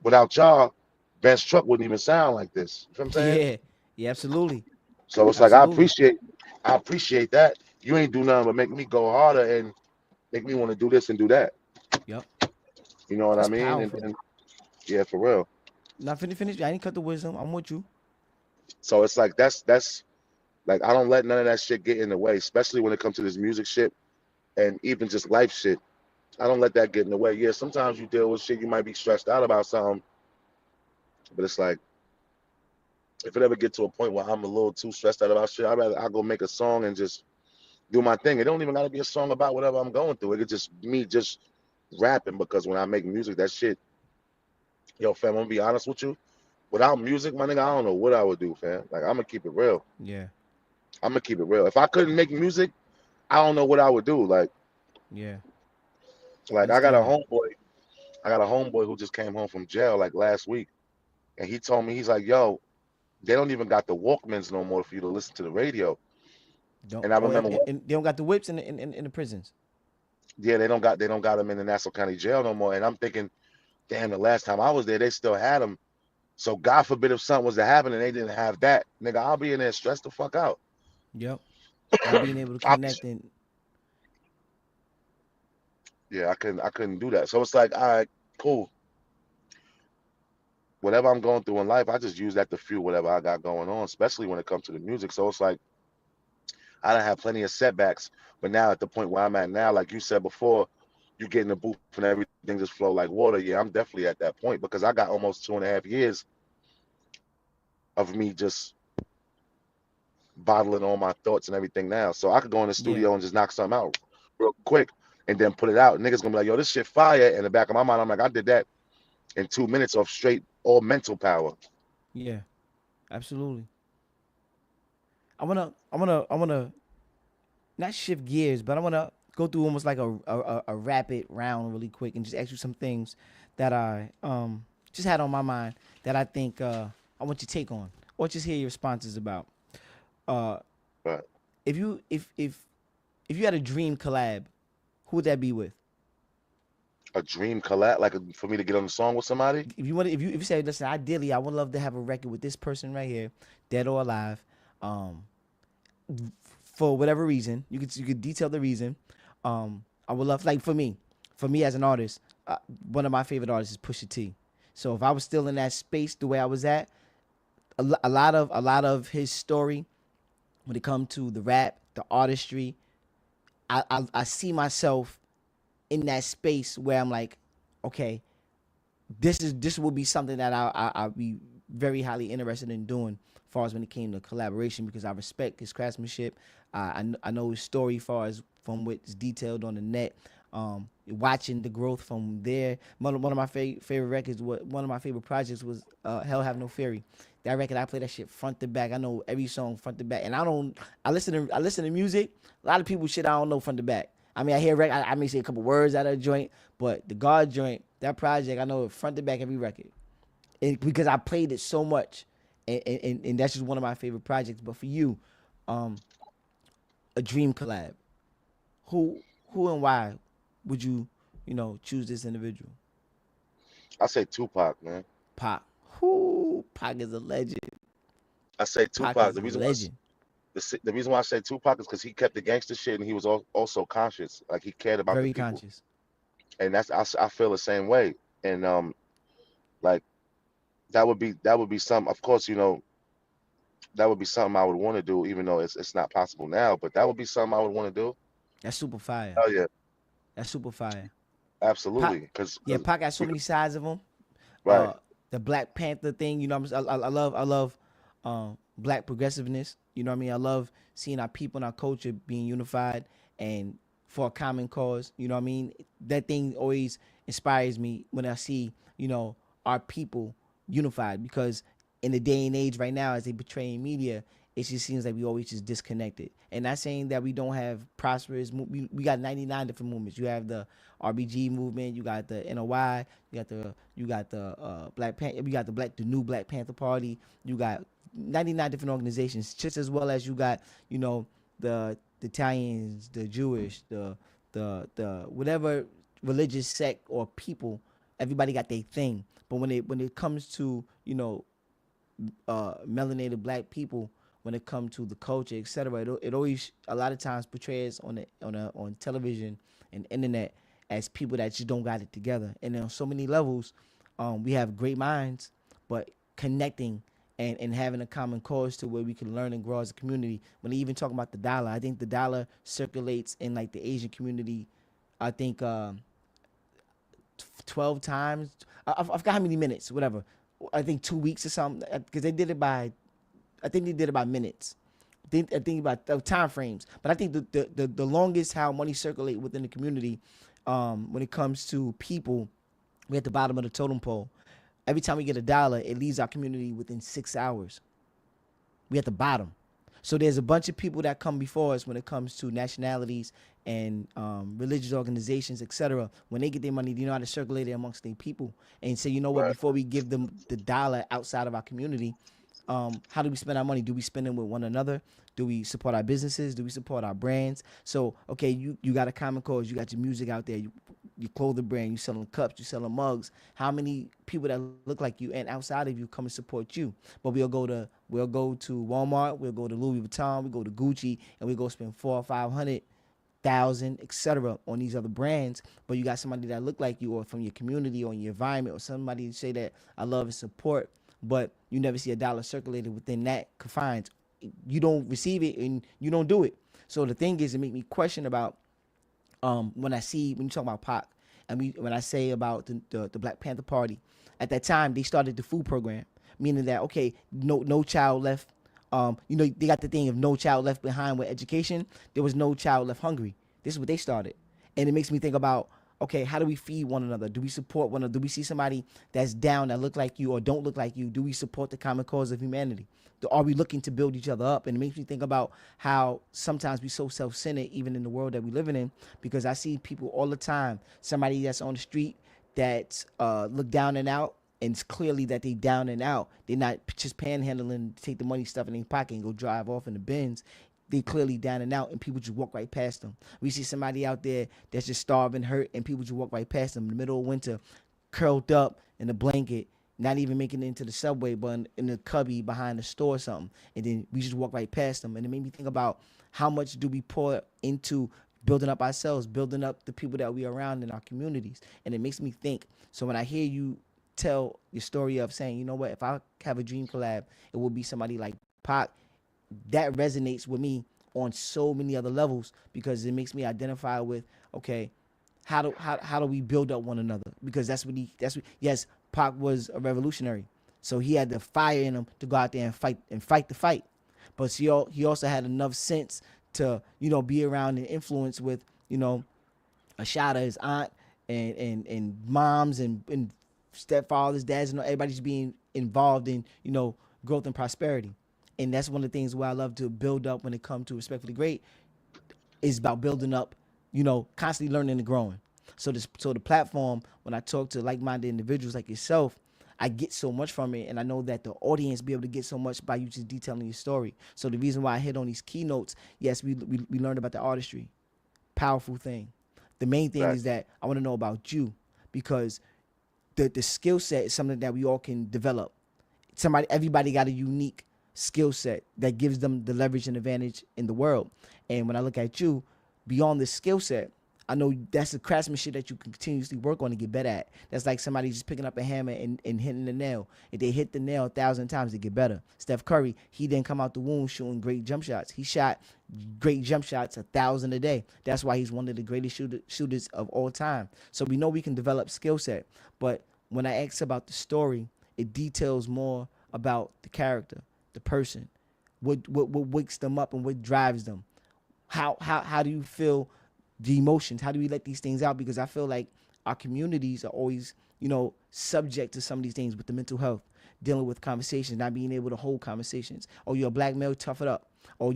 without y'all, Ben's truck wouldn't even sound like this. You know what I'm saying? Yeah. Yeah. Absolutely. So it's like Absolutely. I appreciate that. You ain't do nothing but make me go harder and make me want to do this and do that. Yup. You know what I That's mean? And powerful. then yeah, for real. Not finish. I didn't cut the wisdom. I'm with you. So it's like that's like I don't let none of that shit get in the way, especially when it comes to this music shit and even just life shit. I don't let that get in the way. Yeah, sometimes you deal with shit, you might be stressed out about something, but it's like if it ever get to a point where I'm a little too stressed out about shit, I go make a song and just do my thing. It don't even gotta be a song about whatever I'm going through. It could just me just rapping, because when I make music, that shit, yo, fam, I'm gonna be honest with you. Without music, my nigga, I don't know what I would do, fam. Like I'm gonna keep it real. Yeah. I'm gonna keep it real. If I couldn't make music, I don't know what I would do. Yeah. Like Understand that. I got a homeboy who just came home from jail like last week, and he told me, he's like, yo, they don't even got the Walkmans no more for you to listen to the radio. Don't. And I Oh, remember, and they don't got the whips in the prisons. yeah, they don't got them in the Nassau County Jail no more. And I'm thinking, damn, the last time I was there, they still had them. So God forbid if something was to happen and they didn't have that, nigga, I'll be in there stressed the fuck out. Yep. Not being able to I'll be, connect and yeah, I couldn't do that. So it's like, all right, cool. Whatever I'm going through in life, I just use that to fuel whatever I got going on, especially when it comes to the music. So it's like I done have plenty of setbacks, but now at the point where I'm at now, like you said before, you get in the booth and everything just flow like water. Yeah, I'm definitely at that point because I got almost 2.5 years of me just bottling all my thoughts and everything now. So I could go in the Yeah, studio and just knock something out real quick and then put it out. Niggas gonna be like, yo, this shit fire. In the back of my mind, I'm like, I did that in 2 minutes of straight all mental power. yeah, absolutely. I wanna not shift gears, but I wanna go through almost like a rapid round really quick and just ask you some things that I just had on my mind that I think I want your take on or just hear your responses about. Uh, But if you if you had a dream collab, who would that be with? a dream collab, like for me to get on the song with somebody, If you want, if you say, listen, ideally, I would love to have a record with this person right here, dead or alive. Um, for whatever reason, you could detail the reason. I would love, like for me as an artist, one of my favorite artists is Pusha T. So if I was still in that space the way I was at, a lot of his story when it comes to the rap, the artistry, I see myself in that space where I'm like, okay, this will be something that I'll be very highly interested in doing as far as when it came to collaboration because I respect his craftsmanship. I know his story as far as from what's detailed on the net. Watching the growth from there. One of my favorite records, one of my favorite projects was Hell Have No Fury. That record, I play that shit front to back. I know every song front to back, and I listen to music. A lot of people shit I don't know front to back. I mean, I hear I may say a couple words out of a joint, but the God joint, that project, I know it front to back every record, because I played it so much, and that's just one of my favorite projects. But for you, um, a dream collab, who and why would you choose this individual? I say Tupac, man. Pac. Who? Pac is a legend. I say Pac Tupac. is a legend. The reason why I say Tupac is because he kept the gangster shit and he was also conscious. Like he cared about the Very people, conscious. and I feel the same way. And like that would be some. Of course, that would be something I would want to do, even though it's not possible now. But that would be something I would want to do. That's super fire. Oh yeah, That's super fire. absolutely. Pac, Because yeah, Pac got so many sides of him. right, The Black Panther thing, I love black progressiveness. You know what I mean? I love seeing our people and our culture being unified and for a common cause. You know what I mean? That thing always inspires me when I see, our people unified because in the day and age right now, as they portray in media, it just seems like we always just disconnected. And not saying that we don't have prosperous. We got 99 different movements. You have the RBG movement. You got the NOI. You got the Black Panther. You got the new Black Panther Party. You got 99 different organizations, just as well as you got the Italians, the Jewish, the whatever religious sect or people. Everybody got their thing. But when it comes to melanated black people, when it comes to the culture, etc. It always a lot of times portrays on television and internet as people that just don't got it together. And on so many levels, we have great minds, but connecting and having a common cause to where we can learn and grow as a community. When they even talk about the dollar, I think the dollar circulates in like the Asian community. I think 12 times. I forgot how many minutes, whatever. I think 2 weeks or something, because they did it by, I think they did it by minutes. I think about time frames, but I think the longest how money circulate within the community, when it comes to people, we at the bottom of the totem pole. Every time we get a dollar, it leaves our community within 6 hours. We at the bottom. So there's a bunch of people that come before us when it comes to nationalities and religious organizations, etc. When they get their money, they know how to circulate it amongst their people and say, you know what, right, before we give them the dollar outside of our community, how do we spend our money? Do we spend it with one another? Do we support our businesses? Do we support our brands? So, okay, you got a common cause. You got your music out there. You clothing brand. You selling cups. You selling mugs. How many people that look like you and outside of you come and support you? But we'll go to Walmart. We'll go to Louis Vuitton. We go to Gucci, and we go spend 400 or 500,000, etc. on these other brands. But you got somebody that look like you, or from your community, or your environment, or somebody say that I love and support, but you never see a dollar circulated within that confines. You don't receive it and you don't do it. So the thing is, it make me question about When you talk about Pac, and when I say about the Black Panther Party, at that time they started the food program, meaning that okay, no child left. They got the thing of no child left behind with education. There was no child left hungry. This is what they started, and it makes me think about okay, how do we feed one another? Do we support one another? Do we see somebody that's down that look like you or don't look like you? Do we support the common cause of humanity? Are we looking to build each other up? And it makes me think about how sometimes we so self-centered, even in the world that we're living in, because I see people all the time, somebody that's on the street that look down and out, and it's clearly that they down and out. They're not just panhandling, take the money, stuff in their pocket, and go drive off in the Benz. They clearly down and out, and people just walk right past them. We see somebody out there that's just starving, hurt, and people just walk right past them in the middle of winter, curled up in a blanket, not even making it into the subway, but in the cubby behind the store or something. And then we just walk right past them. And it made me think about how much do we pour into building up ourselves, building up the people that we are around in our communities. And it makes me think. So when I hear you tell your story of saying, you know what, if I have a dream collab, it will be somebody like Pac, that resonates with me on so many other levels because it makes me identify with, okay, how do we build up one another? Because yes, Pac was a revolutionary. So he had the fire in him to go out there and fight the fight. But he also had enough sense to, be around and influence with, Ashada, his aunt, and moms and stepfathers, dads, and everybody's being involved in, growth and prosperity. And that's one of the things where I love to build up when it comes to Respectfully Great is about building up, constantly learning and growing. So the platform, when I talk to like-minded individuals like yourself, I get so much from it, and I know that the audience be able to get so much by you just detailing your story. So the reason why I hit on these keynotes, yes, we learned about the artistry, powerful thing. The main thing is that I want to know about you because the skill set is something that we all can develop. Everybody got a unique skill set that gives them the leverage and advantage in the world. And when I look at you, beyond the skill set, I know that's the craftsmanship that you can continuously work on and get better at. That's like somebody just picking up a hammer and hitting the nail. If they hit the nail 1,000 times, they get better. Steph Curry, he didn't come out the womb shooting great jump shots. He shot great jump shots 1,000 a day. That's why he's one of the greatest shooters of all time. So we know we can develop skill set. But when I ask about the story, it details more about the character, the person, what wakes them up and what drives them. How do you feel the emotions? How do we let these things out? Because I feel like our communities are always, subject to some of these things with the mental health, dealing with conversations, not being able to hold conversations. Oh, you're a black male, tough it up. Or,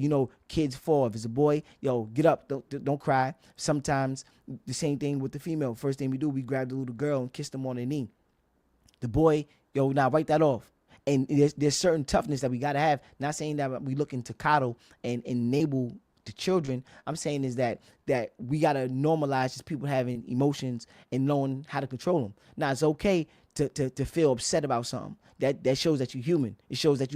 kids fall. If it's a boy, yo, get up, don't cry. Sometimes the same thing with the female. First thing we do, we grab the little girl and kiss them on their knee. The boy, yo, now write that off. And there's certain toughness that we got to have. Not saying that we looking to coddle and enable the children. I'm saying is that we got to normalize just people having emotions and knowing how to control them. Now, it's okay to feel upset about something. That shows that you're human. It shows that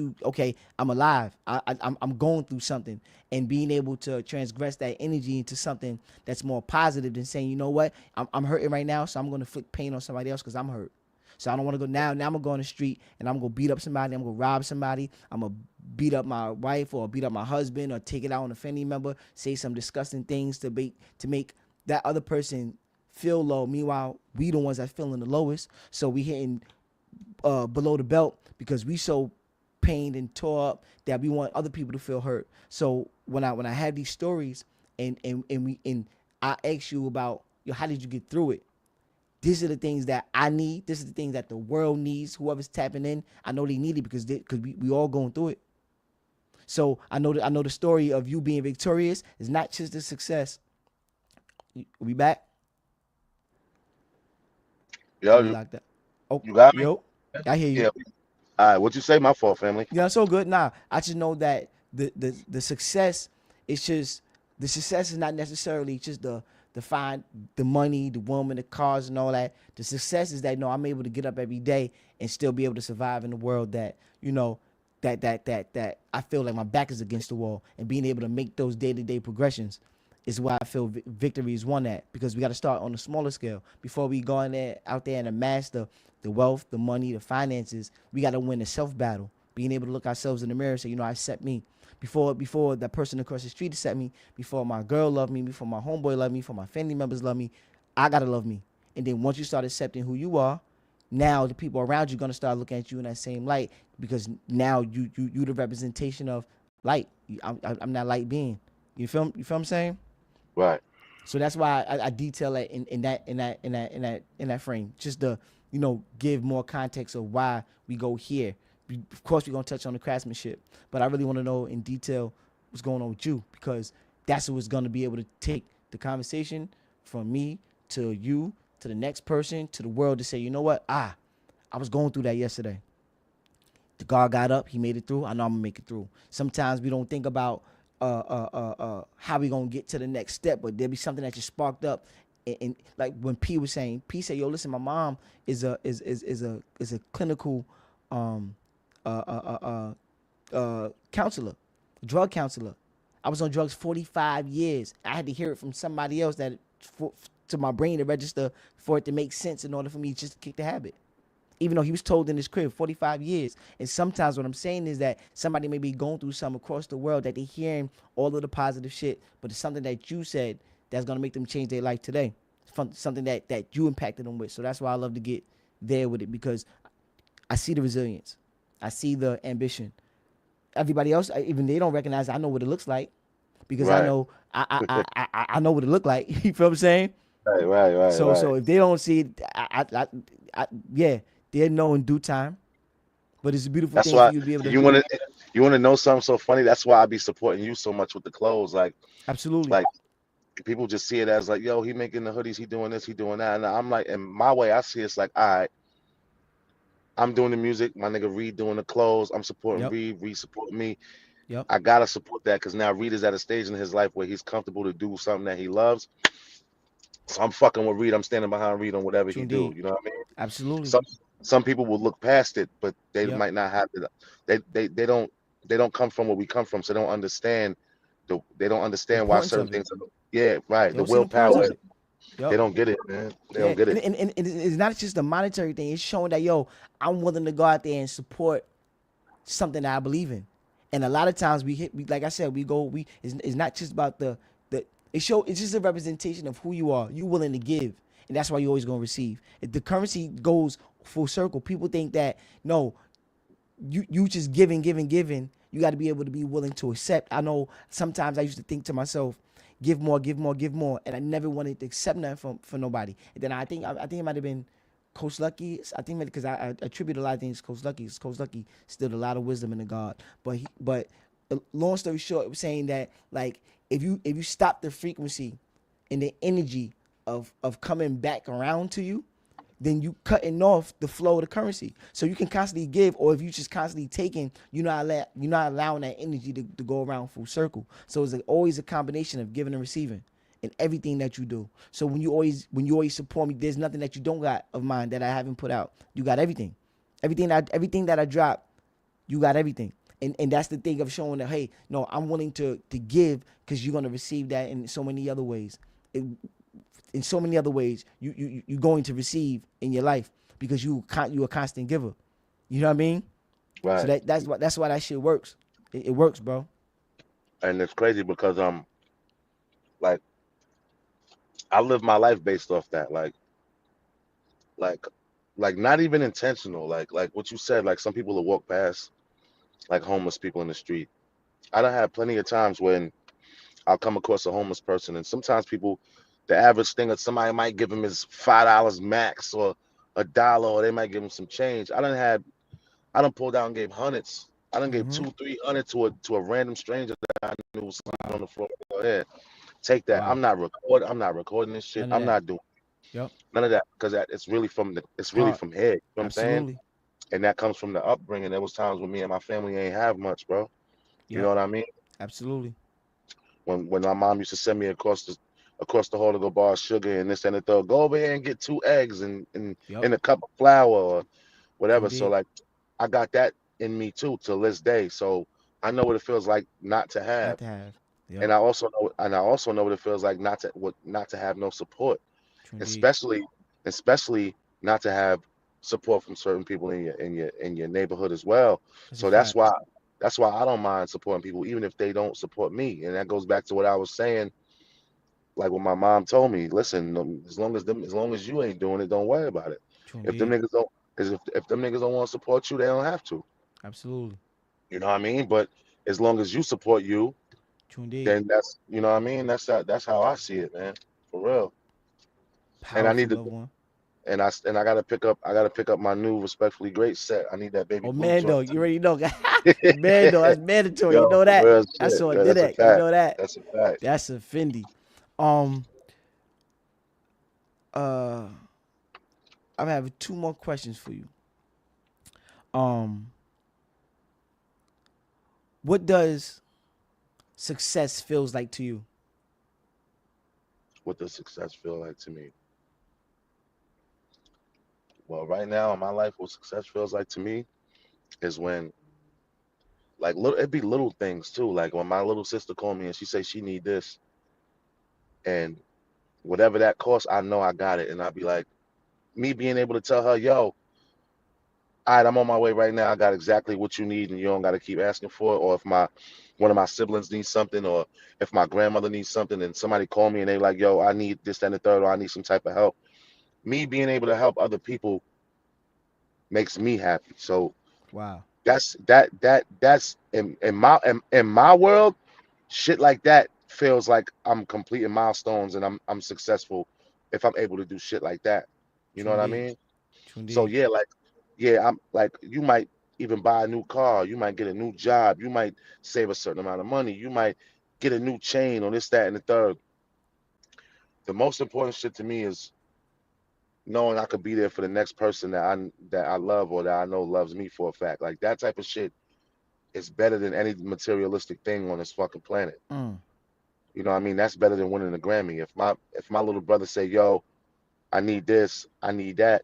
I'm alive. I'm going through something. And being able to transgress that energy into something that's more positive than saying, you know what, I'm hurting right now, so I'm going to inflict pain on somebody else because I'm hurt. So I don't want to go now. Now I'm going to go on the street and I'm going to beat up somebody. I'm going to rob somebody. I'm going to beat up my wife or beat up my husband or take it out on a family member, say some disgusting things to make that other person feel low. Meanwhile, we the ones that feeling the lowest. So we hitting below the belt because we so pained and tore up that we want other people to feel hurt. So when I had these stories and I ask you about, how did you get through it? These are the things that I need. This is the things that the world needs. Whoever's tapping in, I know they need it because we all going through it. So I know the story of you being victorious is not just a success. We back? Yo, We locked up. Oh, you got me? yo, I hear you. Yeah. All right, what you say? My fault, family. Yeah, so good. Nah, I just know that the success is just the success is not necessarily just the find the money, the woman, the cars, and all that. The success is that I'm able to get up every day and still be able to survive in the world that that I feel like my back is against the wall, and being able to make those day-to-day progressions is why I feel victory is won at, because we got to start on a smaller scale before we go out there and amass the wealth, the money, the finances. We got to win the self battle. being able to look ourselves in the mirror and say, you know, I accept me. Before that person across the street accept me, before my girl love me, before my homeboy love me, before my family members love me, I gotta love me. And then once you start accepting who you are, now the people around you gonna start looking at you in that same light, because now you the representation of light. I'm that light being. You feel what I'm saying? Right. So that's why I detail it in that frame, just to, you know, give more context of why we go here. Of course, we're gonna touch on the craftsmanship, but I really want to know in detail what's going on with you, because that's what's gonna be able to take the conversation from me to you to the next person to the world to say, you know what, I was going through that yesterday. The guard got up. He made it through. I know I'm gonna make it through. Sometimes we don't think about how we gonna get to the next step, but there'll be something that just sparked up. And like when P was saying, P said, "Yo, listen, my mom is a clinical um, counselor, drug counselor. I was on drugs 45 years. I had to hear it from somebody else to my brain to register for it to make sense in order for me just to kick the habit." Even though he was told in his crib 45 years. And sometimes what I'm saying is that somebody may be going through something across the world that they're hearing all of the positive shit, but it's something that you said that's going to make them change their life today. Something that you impacted them with. So that's why I love to get there with it, because I see the resilience. I see the ambition. Everybody else, even they don't recognize it, I know what it looks like, because I Right. know I know what it look like. You feel what I'm saying? Right. So if they don't see it, yeah, they'll know in due time. But it's a beautiful That's thing for why you to be able to. you wanna know something so funny. That's why I be supporting you so much with the clothes. Absolutely. Like people just see it as like, yo, he making the hoodies, he doing this, he doing that, and I'm like, in my way, I see it's like, all right, I'm doing the music, my nigga Reed doing the clothes, I'm supporting Yep. Reed supporting me. Yep. I gotta support that because now Reed is at a stage in his life where he's comfortable to do something that he loves. So I'm fucking with Reed. I'm standing behind Reed on whatever True he do. indeed. You know what I mean? Absolutely. Some people will look past it, but they Yep. might not have it. They don't come from where we come from, so they don't The understand why importance certain of it. things are, yeah, right. They The don't see the importance willpower. of it. They Yep. don't get it, man. They Yeah. don't get And, it. and, and it's not just a monetary thing. It's showing that, yo, I'm willing to go out there and support something that I believe in. And a lot of times like I said, it's not just about it's just a representation of who you are. You willing to give. And that's why you always gonna receive. If the currency goes full circle, people think that no, you just giving. You got to be able to be willing to accept. I know sometimes I used to think to myself, give more, and I never wanted to accept nothing from nobody. And then I think it might have been Coach Lucky. I think because I attribute a lot of things to Coach Lucky. 'Cause Coach Lucky instilled a lot of wisdom in the God. But long story short, it was saying that, like, if you stop the frequency and the energy of coming back around to you, then you cutting off the flow of the currency. So you can constantly give, or if you just constantly taking, you're not allowing that energy to go around full circle. So it's always a combination of giving and receiving in everything that you do. So when you always support me, there's nothing that you don't got of mine that I haven't put out. You got everything. Everything that I drop, you got everything. And that's the thing of showing that, hey, no, I'm willing to give, because you're gonna receive that in so many other ways. It, in so many other ways, you're going to receive in your life, because you a constant giver. You know what I mean? So Right. that's why that shit works. It works, bro. And it's crazy because like I live my life based off that. Like like not even intentional. Like what you said, like some people will walk past like homeless people in the street. I done had plenty of times when I'll come across a homeless person, and sometimes people, the average thing that somebody might give them is $5 max or $1, or they might give them some change. I done pulled out and gave hundreds. I done gave Mm-hmm. 200, 300 to a random stranger that I knew was sleeping on Wow. the floor. Go ahead, take that. Wow. I'm not recording this shit. None of I'm that. not doing Yep. none of that because it's really Hard. from head. You know what I'm saying? Absolutely. And that comes from the upbringing. There was times when me and my family ain't have much, bro. You know Yep. what I mean? Absolutely. When my mom used to send me across the hall to go borrow sugar and this and the third, go over here and get 2 eggs Yep. and a cup of flour or True whatever. So indeed. like I got that in me too till this day. So I know what it feels like not to Not have. to have. And Yep. I also know what it feels like not to have no support, True indeed. especially especially not to have support from certain people in your neighborhood as well. That's a So that's fact. why I don't mind supporting people, even if they don't support me. And that goes back to what I was saying, like what my mom told me. Listen, as long as you ain't doing it, don't worry about it. True If them indeed. niggas don't, because if them niggas don't want to support you, they don't have to. Absolutely. You know what I mean? But as long as you support you, True indeed. then that's you know what I mean. That's how I see it, man, for real. And I Powerful need to loved one. and I gotta pick up my new respectfully great set. I need that baby Oh, blue joint Mando, you too. already know. Mando, that's mandatory. You Yo, know that. real That's shit. on Yeah, that's a Didac. You fact. know that. That's a fact. That's a Fendi. Um, uh, I'm having two more questions for you. Um, what does success feels like to you? What does success feel like to me? Well, right now in my life, what success feels like to me is when like little it'd be little things too. Like when my little sister called me and she say she need this and whatever that costs, I know I got it. And I'd be like, me being able to tell her, yo, all right, I'm on my way right now. I got exactly what you need, and you don't got to keep asking for it. Or if my one of my siblings needs something, or if my grandmother needs something, and somebody call me and they like, yo, I need this, that, and the third, or I need some type of help. Me being able to help other people makes me happy. So Wow. that's in my world, shit like that feels like I'm completing milestones and I'm successful if I'm able to do shit like that. You know True what I indeed. mean? True So indeed. yeah, like yeah, I'm like you might even buy a new car, you might get a new job, you might save a certain amount of money, you might get a new chain on this, that, and the third. The most important shit to me is knowing I could be there for the next person that I love or that I know loves me for a fact. Like that type of shit is better than any materialistic thing on this fucking planet. Mm, You know what I mean? That's better than winning a Grammy. If my little brother say, "Yo, I need this, I need that,"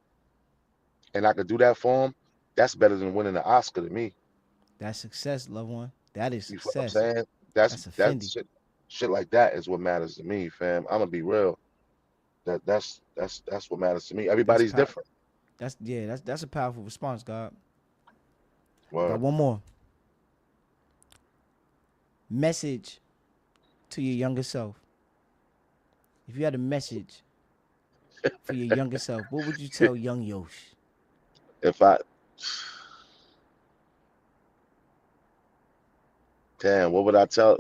and I could do that for him, that's better than winning an Oscar to me. that's success, loved one. That is You feel what I'm success. saying? That's That's a that's Fendi. shit like that is what matters to me, fam. I'm gonna be real. That's what matters to me. That's Everybody's pow. different. That's yeah. That's a powerful response, God. I got Word. one more message to your younger self. If you had a message for your younger self, what would you tell young Yosh? If I damn, what would I tell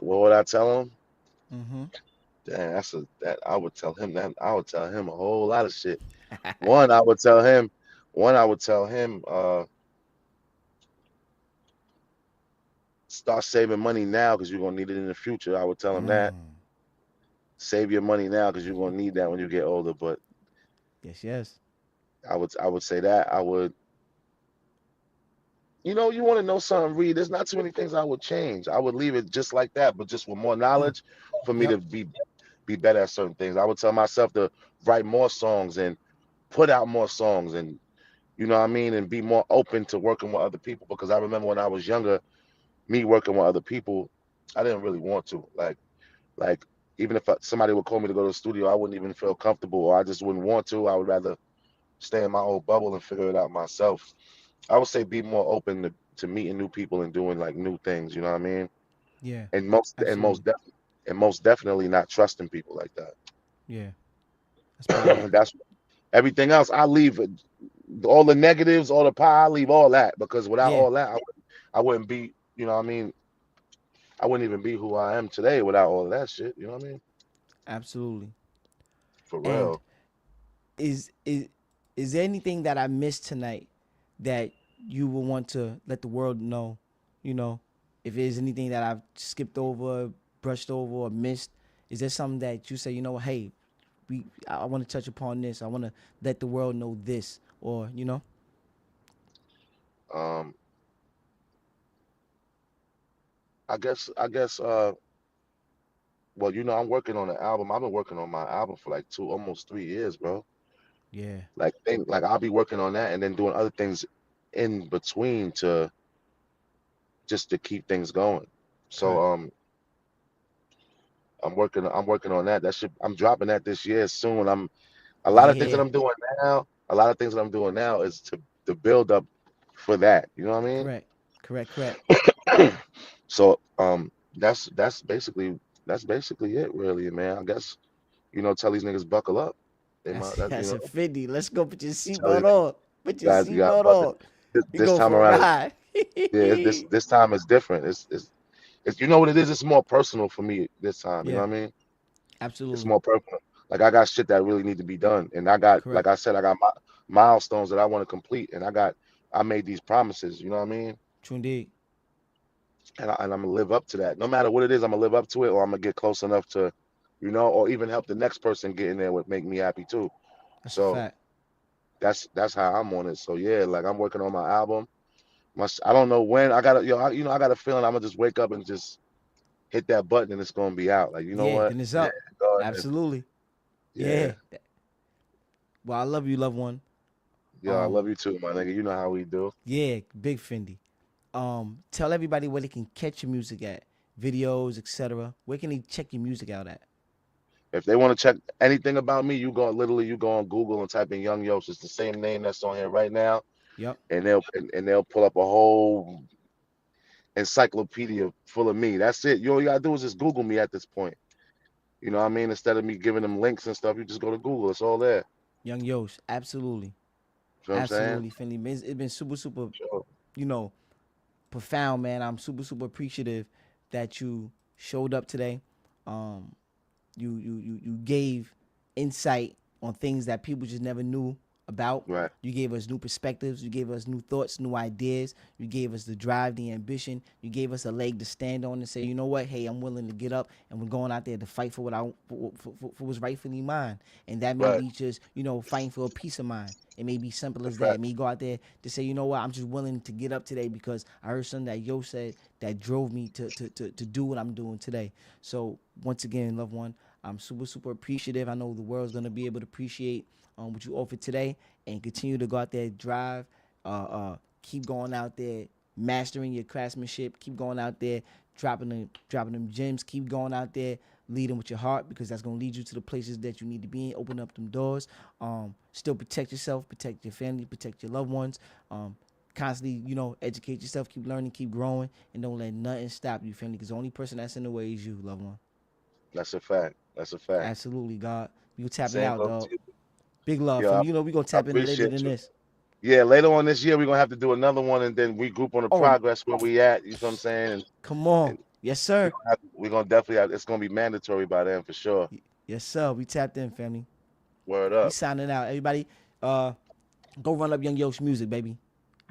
him? Mm-hmm. Damn, that I would tell him that I would tell him a whole lot of shit. One, I would tell him, start saving money now because you're gonna need it in the future. I would tell him that. Mm. Save your money now because you're gonna need that when you get older. But Yes, yes. I would say that. I would, you want to know something, Reed. There's not too many things I would change. I would leave it just like that, but just with more Mm. knowledge for me Yep. to be better at certain things. I would tell myself to write more songs and put out more songs and you know what I mean, and be more open to working with other people because I remember when I was younger, me working with other people, I didn't really want to. Like even if somebody would call me to go to the studio, I wouldn't even feel comfortable or I just wouldn't want to. I would rather stay in my old bubble and figure it out myself. I would say be more open to meeting new people and doing like new things, you know what I mean? Yeah. And most and Absolutely. most definitely and most definitely not trusting people like Yeah. That's that. powerful. That's everything else. I leave it, all the negatives, all the pie. I leave all that because without Yeah. all that, I wouldn't be. You know what I mean? I wouldn't even be who I am today without all of that shit. You know what I mean? Absolutely. For And real. is is is there anything that I missed tonight that you will want to let the world know? You know, if there's anything that I've skipped over, brushed over, or missed, is there something that you say, hey, I want to touch upon this. I want to let the world know this, or Um, I guess. Well, I'm working on an album. I've been working on my album for like almost 3 years, bro. yeah, Like I'll be working on that and then doing other things in between to just to keep things going. So cut, I'm working on that. I'm dropping that this year soon. A lot of things that yeah, I'm doing now. a lot of things that I'm doing now is to build up for that. You know what I Correct. Correct. Correct. mean? So that's basically it, really, man. I guess tell these niggas buckle up. They might that That's a 50. Let's go. Put your tell these seatbelt niggas on. Put your you got seatbelt buckle. on. We This go time for a around, ride. yeah, this time is different. It's you know what it is. It's more personal for me this time. You know Yeah. what I mean? It's Absolutely. more personal. Like I got shit that really need to be done, and I got, like Correct. I said, I got milestones that I want to complete, and I made these promises. You know what I mean? True indeed. And I'm gonna live up to that. No matter what it is, I'm gonna live up to it, or I'm gonna get close enough to, or even help the next person get in there would make me happy too. That's a So fact. that's how I'm on it. So yeah, like I'm working on my album. I don't know when I got I got a feeling I'm gonna just wake up and just hit that button and it's gonna be out. Like, you know Yeah. what? Then it's Yeah, up. go ahead. Absolutely. Yeah. Yeah. Well, I love you, loved one. Yeah, I Um. love you too, my nigga. You know how we do. Yeah. Big Fendi. Tell everybody where they can catch your music at, videos, etc. Where can they check your music out at? If they want to check anything about me, you go on Google and type in Young Yosh. It's the same name that's on here right now, Yep. and they'll pull up a whole encyclopedia full of me. That's it. All you gotta do is just Google me at this point. You know what I mean? Instead of me giving them links and stuff, you just go to Google. It's all there. Young Yosh. Absolutely. You know what I'm saying? Absolutely, Fendi. It's been super, super, Sure. you know, profound, man. I'm super, super appreciative that you showed up today. Um, you gave insight on things that people just never knew about. Right. You gave us new perspectives. You gave us new thoughts, new ideas. You gave us the drive, the ambition. You gave us a leg to stand on and say, you know what? Hey, I'm willing to get up, and we're going out there to fight for what for what's rightfully mine. And that may Right. be just fighting for a peace of mind. It may be simple A as that. It fact. may go out there to say, you know what? I'm just willing to get up today because I heard something that Yo said that drove me to do what I'm doing today. So once again, loved one, I'm super, super appreciative. I know the world's gonna be able to appreciate what you offered today, and continue to go out there, drive, keep going out there, mastering your craftsmanship. Keep going out there, dropping them gems. Keep going out there, leading with your heart, because that's gonna lead you to the places that you need to be in. Open up them doors. Still protect yourself, protect your family, protect your loved ones. Constantly, educate yourself, keep learning, keep growing, and don't let nothing stop you, family. Because the only person that's in the way is you, loved one. That's a fact. That's a fact. Absolutely, God. We gonna tap it Same out, goes to dog. you. Big love, Yeah, fam. We gonna I tap in later appreciate than you. this. Yeah, later on this year we're gonna have to do another one and then regroup on the Oh, progress where we at. You know what I'm saying? come on. And Yes, sir. we're gonna definitely have, it's gonna be mandatory by then for sure. Yes, sir. We tapped in, family. Word We up. signing out. Everybody, uh, go run up Young Yosh music, baby.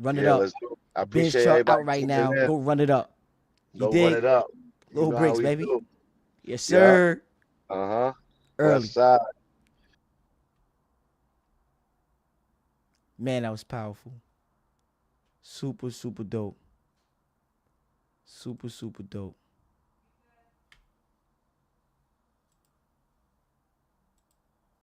Run it Yeah, up. let's do it. I Ben's appreciate truck everybody out right tuning now. in. Go run it up. You Go run dig? it up. You Little know how bricks, we baby. do. Yes, Yeah. sir. Uh-huh. West Early. side. Man, that was powerful. Super, super dope. Super, super dope.